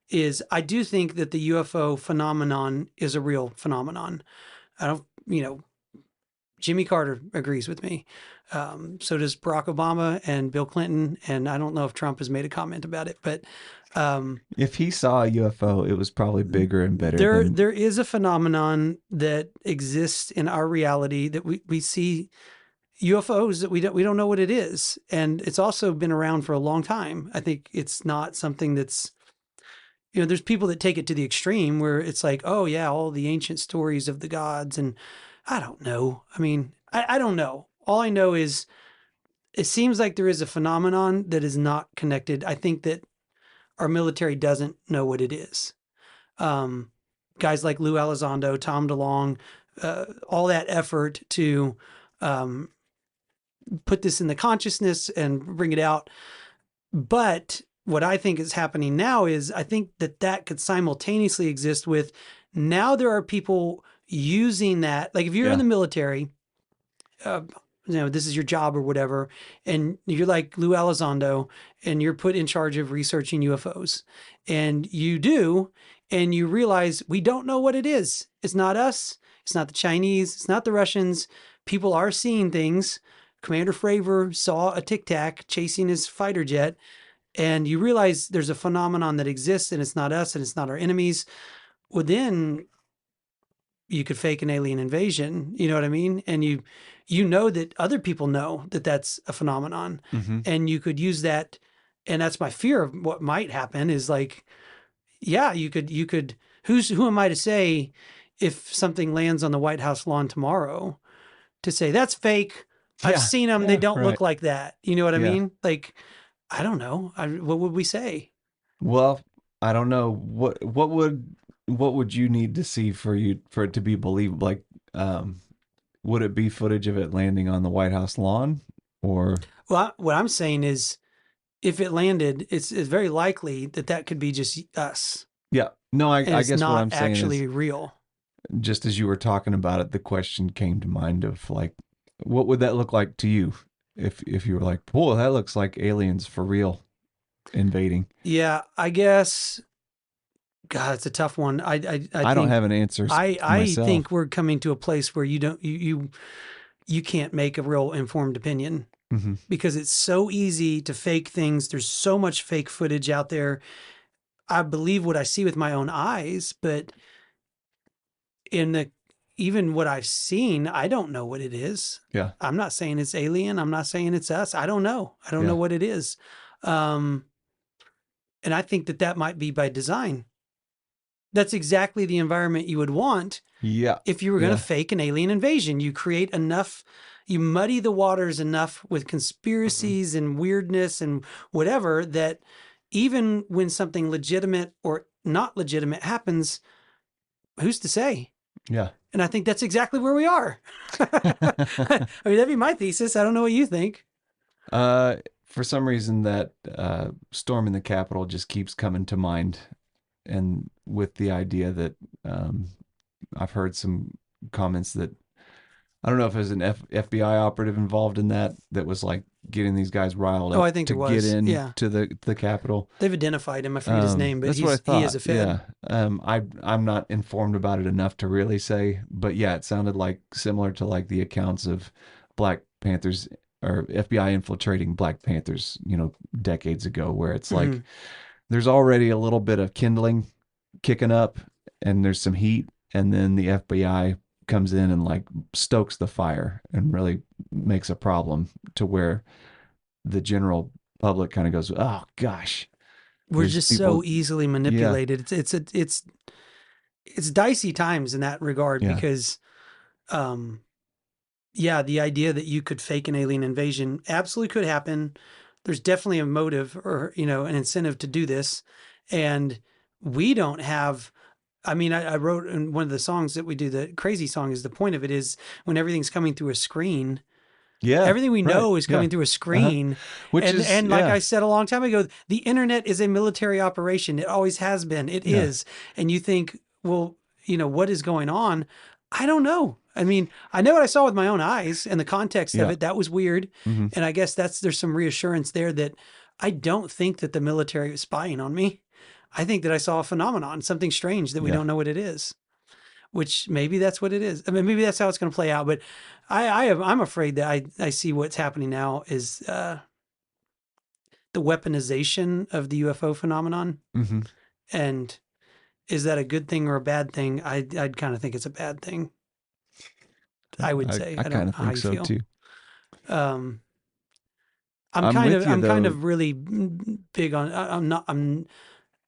Speaker 9: is I do think that the UFO phenomenon is a real phenomenon. I don't, Jimmy Carter agrees with me. So does Barack Obama and Bill Clinton. And I don't know if Trump has made a comment about it, but
Speaker 10: if he saw a UFO, it was probably bigger and better.
Speaker 9: There is a phenomenon that exists in our reality that we see UFOs that we don't know what it is, and it's also been around for a long time. I think it's not something that's, there's people that take it to the extreme where it's like, oh yeah, all the ancient stories of the gods, and I don't know. I mean, I don't know. All I know is it seems like there is a phenomenon that is not connected. I think that our military doesn't know what it is. Guys like Lou Elizondo, Tom DeLonge, all that effort to put this in the consciousness and bring it out. But what I think is happening now is I think that could simultaneously exist with now there are people using that. Like if you're in the military, this is your job or whatever, and you're like Lou Elizondo and you're put in charge of researching UFOs, and you do, and you realize we don't know what it is. It's not us. It's not the Chinese. It's not the Russians. People are seeing things. Commander Fravor saw a Tic Tac chasing his fighter jet, and you realize there's a phenomenon that exists and it's not us and it's not our enemies. Well, then you could fake an alien invasion. You know what I mean? And you know that other people know that that's a phenomenon, and you could use that. And that's my fear of what might happen is like, yeah, you could, who am I to say if something lands on the White House lawn tomorrow to say that's fake? I've seen them. They don't look like that. You know what I mean? Like, I don't know. What would we say?
Speaker 10: Well, I don't know. What would you need to see for it to be believable? Like, would it be footage of it landing on the White House lawn, or?
Speaker 9: Well, what I'm saying is, if it landed, it's very likely that could be just us.
Speaker 10: Yeah. No, I guess what I'm saying is
Speaker 9: actually real.
Speaker 10: Just as you were talking about it, the question came to mind of like, what would that look like to you if you were like, "Boy, that looks like aliens for real invading"?
Speaker 9: Yeah, I guess. God, it's a tough one. I
Speaker 10: don't have an answer.
Speaker 9: I think we're coming to a place where you can't make a real informed opinion because it's so easy to fake things. There's so much fake footage out there. I believe what I see with my own eyes, but even what I've seen, I don't know what it is.
Speaker 10: Yeah.
Speaker 9: I'm not saying it's alien. I'm not saying it's us. I don't know. I don't know what it is. And I think that might be by design. That's exactly the environment you would want.
Speaker 10: Yeah.
Speaker 9: If you were going to fake an alien invasion, you create enough, you muddy the waters enough with conspiracies and weirdness and whatever that even when something legitimate or not legitimate happens, who's to say?
Speaker 10: Yeah.
Speaker 9: And I think that's exactly where we are. I mean, that'd be my thesis. I don't know what you think.
Speaker 10: For some reason that storming the Capitol just keeps coming to mind. And with the idea that I've heard some comments that I don't know if there's an FBI operative involved in that was like getting these guys riled up
Speaker 9: I think
Speaker 10: to
Speaker 9: there was.
Speaker 10: get in
Speaker 9: Yeah.
Speaker 10: to the Capitol.
Speaker 9: They've identified him. I forget his name, but
Speaker 10: that's what I thought.
Speaker 9: he is a Fed.
Speaker 10: Yeah. I'm not informed about it enough to really say, but yeah, it sounded like similar to like the accounts of Black Panthers or FBI infiltrating Black Panthers, decades ago, where it's like there's already a little bit of kindling kicking up and there's some heat, and then the FBI comes in and like stokes the fire and really makes a problem to where the general public kind of goes, oh gosh,
Speaker 9: we're just so easily manipulated. Yeah. It's dicey times in that regard because, the idea that you could fake an alien invasion absolutely could happen. There's definitely a motive or, an incentive to do this. And we don't have, I wrote in one of the songs that we do, the crazy song is the point of it is when everything's coming through a screen. Yeah. Everything we know is coming through a screen. Which and like I said a long time ago, the internet is a military operation. It always has been. It is. And you think, well, what is going on? I don't know. I know what I saw with my own eyes and the context of it. That was weird. Mm-hmm. And I guess there's some reassurance there that I don't think that the military was spying on me. I think that I saw a phenomenon, something strange that we don't know what it is, which maybe that's what it is. Maybe that's how it's going to play out. But I'm afraid that I see what's happening now is the weaponization of the UFO phenomenon. Mm-hmm. And is that a good thing or a bad thing? I'd kind of think it's a bad thing. I would say.
Speaker 10: I kind of think so too.
Speaker 9: I'm kind of really big on. I'm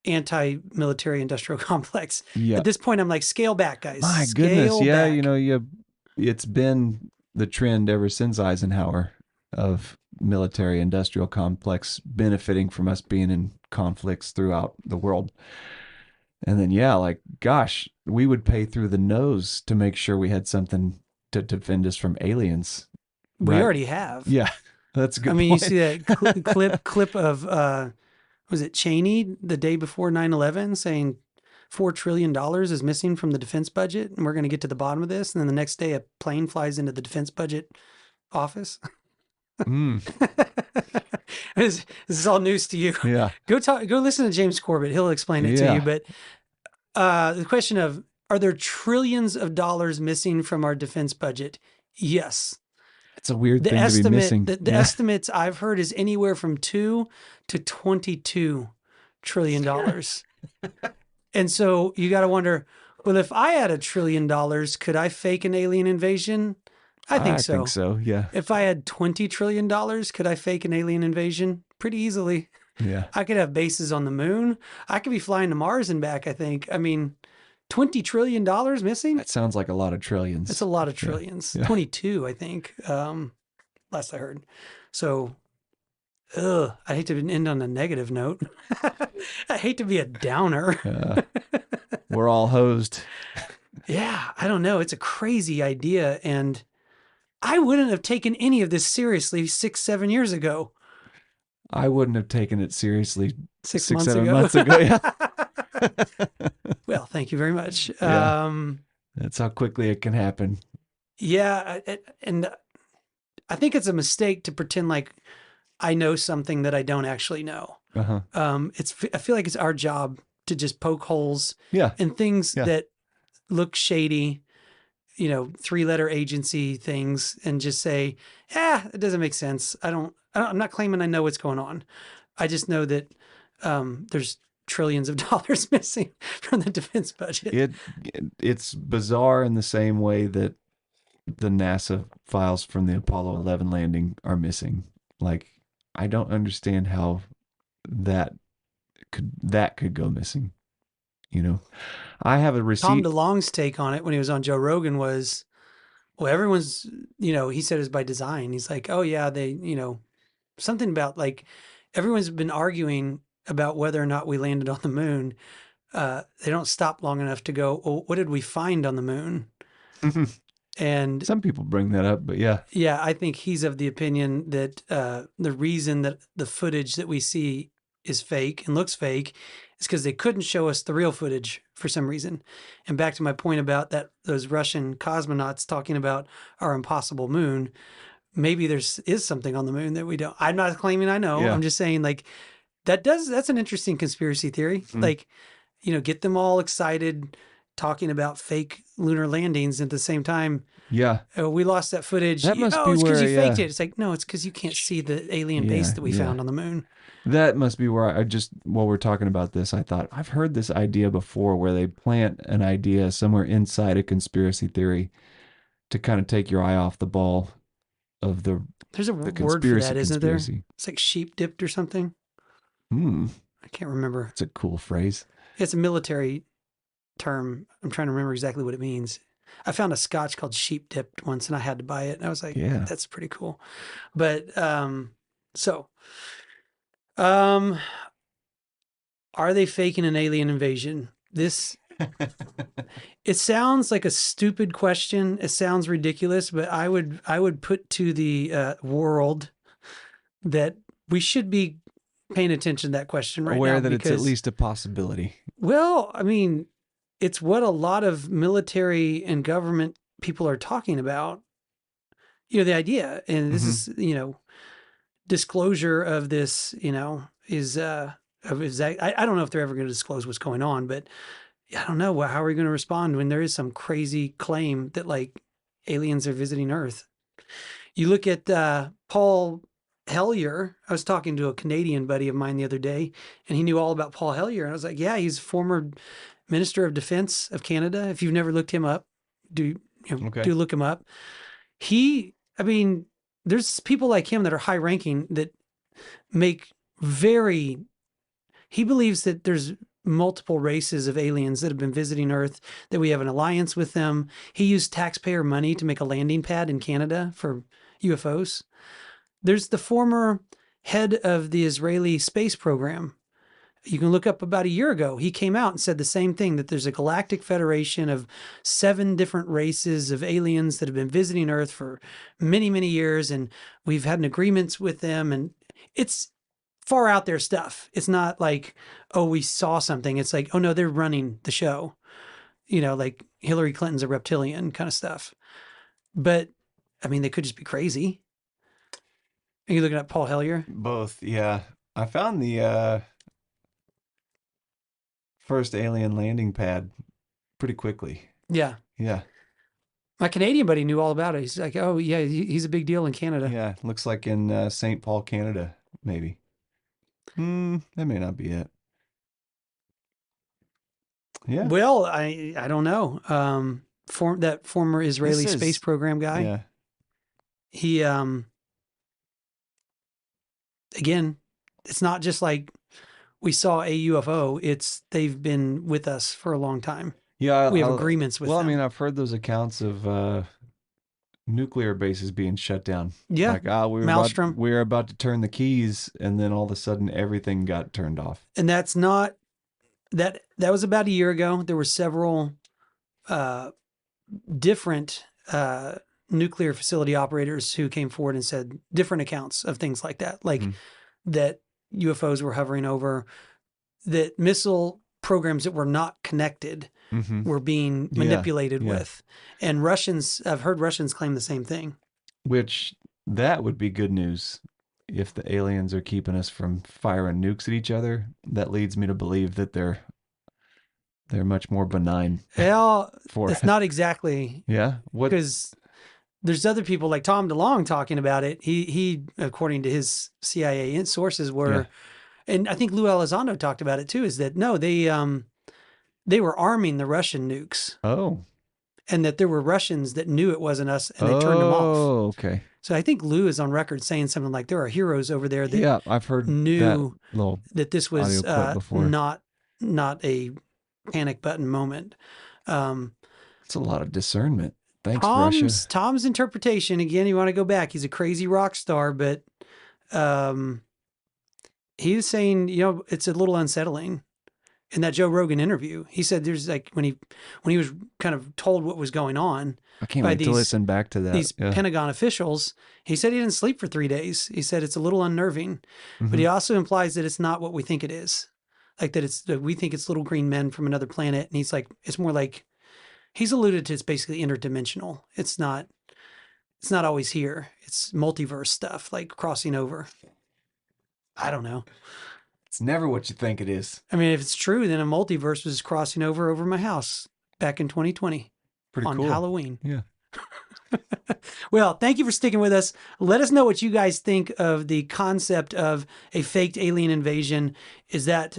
Speaker 9: anti-military industrial complex. Yeah. At this point, I'm like, scale back, guys.
Speaker 10: My goodness, yeah. It's been the trend ever since Eisenhower of military industrial complex benefiting from us being in conflicts throughout the world. And then, gosh, we would pay through the nose to make sure we had something to defend us from aliens.
Speaker 9: We already have.
Speaker 10: Yeah, that's a good point.
Speaker 9: You see that clip of, was it Cheney the day before 9/11 saying $4 trillion is missing from the defense budget and we're going to get to the bottom of this. And then the next day a plane flies into the defense budget office. This is all news to you.
Speaker 10: Yeah.
Speaker 9: Go listen to James Corbett. He'll explain it to you. But the question of, are there trillions of dollars missing from our defense budget? Yes.
Speaker 10: It's a weird thing to be missing.
Speaker 9: The estimates I've heard is anywhere from $2 to $22 trillion. And so you got to wonder, well, if I had $1 trillion, could I fake an alien invasion? I think so,
Speaker 10: yeah.
Speaker 9: If I had $20 trillion, could I fake an alien invasion? Pretty easily.
Speaker 10: Yeah.
Speaker 9: I could have bases on the moon. I could be flying to Mars and back, I think. $20 trillion missing?
Speaker 10: That sounds like a lot of trillions.
Speaker 9: It's a lot of trillions. Yeah. 22, I think, last I heard. So, I hate to end on a negative note. I hate to be a downer.
Speaker 10: We're all hosed.
Speaker 9: Yeah, I don't know. It's a crazy idea. And I wouldn't have taken any of this seriously 6-7 years ago.
Speaker 10: I wouldn't have taken it seriously
Speaker 9: 6-7
Speaker 10: months ago. Yeah.
Speaker 9: Well, thank you very much.
Speaker 10: Yeah. That's how quickly it can happen.
Speaker 9: Yeah. And I think it's a mistake to pretend like I know something that I don't actually know.
Speaker 10: Uh-huh.
Speaker 9: I feel like it's our job to just poke holes in things that look shady, 3-letter agency things, and just say, it doesn't make sense. I'm not claiming I know what's going on. I just know that there's trillions of dollars missing from the defense budget.
Speaker 10: It's bizarre in the same way that the NASA files from the Apollo 11 landing are missing. Like, I don't understand how that could go missing. I have a receipt.
Speaker 9: Tom DeLonge's take on it when he was on Joe Rogan was, well, everyone's, he said it was by design. He's like, oh yeah, they, something about like, everyone's been arguing about whether or not we landed on the moon. They don't stop long enough to go, well, what did we find on the moon?
Speaker 10: Mm-hmm.
Speaker 9: And
Speaker 10: some people bring that up, but yeah.
Speaker 9: Yeah, I think he's of the opinion that the reason that the footage that we see is fake and looks fake is because they couldn't show us the real footage for some reason. And back to my point about those Russian cosmonauts talking about our impossible moon, maybe is something on the moon that we don't. I'm not claiming I know.
Speaker 10: Yeah.
Speaker 9: I'm just saying like that's an interesting conspiracy theory.
Speaker 10: Mm.
Speaker 9: Like, get them all excited talking about fake lunar landings at the same time.
Speaker 10: Yeah.
Speaker 9: We lost that footage.
Speaker 10: That must be
Speaker 9: it's because
Speaker 10: where,
Speaker 9: you faked
Speaker 10: yeah.
Speaker 9: it. It's like, no, it's because you can't see the alien base that we found on the moon.
Speaker 10: That must be where while we're talking about this, I thought, I've heard this idea before where they plant an idea somewhere inside a conspiracy theory to kind of take your eye off the ball of
Speaker 9: There's a
Speaker 10: word
Speaker 9: for that, isn't there? It's like sheep dipped or something. I can't remember.
Speaker 10: It's a cool phrase.
Speaker 9: It's a military term. I'm trying to remember exactly what it means. I found a scotch called sheep dipped once and I had to buy it. And I was like, that's pretty cool. But, are they faking an alien invasion? It sounds like a stupid question. It sounds ridiculous, but I would put to the world that we should be paying attention to that question right now.
Speaker 10: Aware that it's at least a possibility.
Speaker 9: Well, I mean, it's what a lot of military and government people are talking about. The idea, and this is, disclosure of this, is I don't know if they're ever going to disclose what's going on, but I don't know. How are we going to respond when there is some crazy claim that like aliens are visiting Earth? You look at Paul Hellyer. I was talking to a Canadian buddy of mine the other day, and he knew all about Paul Hellyer. And I was like, yeah, he's former Minister of Defense of Canada. If you've never looked him up, do look him up. There's people like him that are high ranking that he believes that there's multiple races of aliens that have been visiting Earth, that we have an alliance with them. He used taxpayer money to make a landing pad in Canada for UFOs. There's the former head of the Israeli space program. You can look up about a year ago. He came out and said the same thing, that there's a galactic federation of 7 different races of aliens that have been visiting Earth for many, many years. And we've had agreements with them. And it's far out there stuff. It's not like, oh, we saw something. It's like, oh no, they're running the show. Like Hillary Clinton's a reptilian kind of stuff. But they could just be crazy. Are you looking at Paul Hellyer?
Speaker 10: Both, yeah. I found the first alien landing pad pretty quickly.
Speaker 9: Yeah.
Speaker 10: Yeah.
Speaker 9: My Canadian buddy knew all about it. He's like, oh, yeah, he's a big deal in Canada.
Speaker 10: Yeah, looks like in St. Paul, Canada, maybe. That may not be it. Yeah.
Speaker 9: Well, I don't know. That former Israeli space program guy.
Speaker 10: Yeah.
Speaker 9: He again, it's not just like we saw a UFO. They've been with us for a long time.
Speaker 10: Yeah,
Speaker 9: we have agreements with them.
Speaker 10: I've heard those accounts of nuclear bases being shut down.
Speaker 9: Yeah,
Speaker 10: like
Speaker 9: Maelstrom.
Speaker 10: We were about to turn the keys, and then all of a sudden everything got turned off.
Speaker 9: And that's not that was about a year ago. There were several different nuclear facility operators who came forward and said different accounts of things like that, like that UFOs were hovering over, that missile programs that were not connected were being manipulated with. And I've heard Russians claim the same thing.
Speaker 10: Which, that would be good news. If the aliens are keeping us from firing nukes at each other, that leads me to believe that they're much more benign.
Speaker 9: Well, it's not exactly.
Speaker 10: Yeah?
Speaker 9: Because there's other people like Tom DeLonge talking about it. He according to his CIA sources were, and I think Lou Elizondo talked about it too, is that no, they were arming the Russian nukes.
Speaker 10: Oh.
Speaker 9: And that there were Russians that knew it wasn't us and they turned them off.
Speaker 10: Oh, okay.
Speaker 9: So I think Lou is on record saying something like there are heroes over there that
Speaker 10: I've heard
Speaker 9: knew
Speaker 10: that
Speaker 9: this was not a panic button moment.
Speaker 10: It's a lot of discernment. Thanks, Russia.
Speaker 9: Tom's interpretation, again, you want to go back. He's a crazy rock star, but he was saying, it's a little unsettling. In that Joe Rogan interview, he said there's like when he was kind of told what was going on.
Speaker 10: I can't wait to listen back to that.
Speaker 9: These Pentagon officials, he said he didn't sleep for 3 days. He said it's a little unnerving, but he also implies that it's not what we think it is. Like that we think it's little green men from another planet. And he's like, it's more like, he's alluded to it's basically interdimensional. It's not it's not always here. It's multiverse stuff, like crossing over. I don't know.
Speaker 10: It's never what you think it is.
Speaker 9: I mean, if it's true, then a multiverse was crossing over my house back in 2020
Speaker 10: Pretty
Speaker 9: on
Speaker 10: cool.
Speaker 9: Halloween.
Speaker 10: Yeah.
Speaker 9: Well, thank you for sticking with us. Let us know what you guys think of the concept of a faked alien invasion. Is that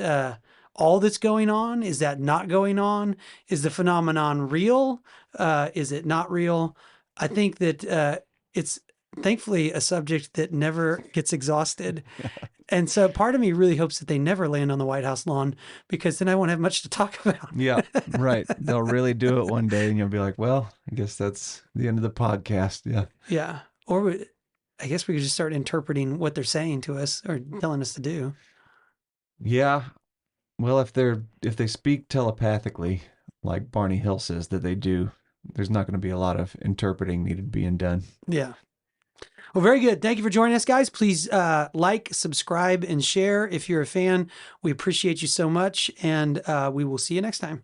Speaker 9: all that's going on? Is that not going on? Is the phenomenon real? Is it not real? I think that it's thankfully a subject that never gets exhausted. And so part of me really hopes that they never land on the White House lawn, because then I won't have much to talk about.
Speaker 10: Yeah, right. They'll really do it one day and you'll be like, well, I guess that's the end of the podcast. Yeah.
Speaker 9: Yeah. Or I guess we could just start interpreting what they're saying to us or telling us to do.
Speaker 10: Yeah. Well, if they speak telepathically, like Barney Hill says that they do, there's not going to be a lot of interpreting needed being done.
Speaker 9: Yeah. Well, very good. Thank you for joining us, guys. Please like, subscribe, and share if you're a fan. We appreciate you so much, and we will see you next time.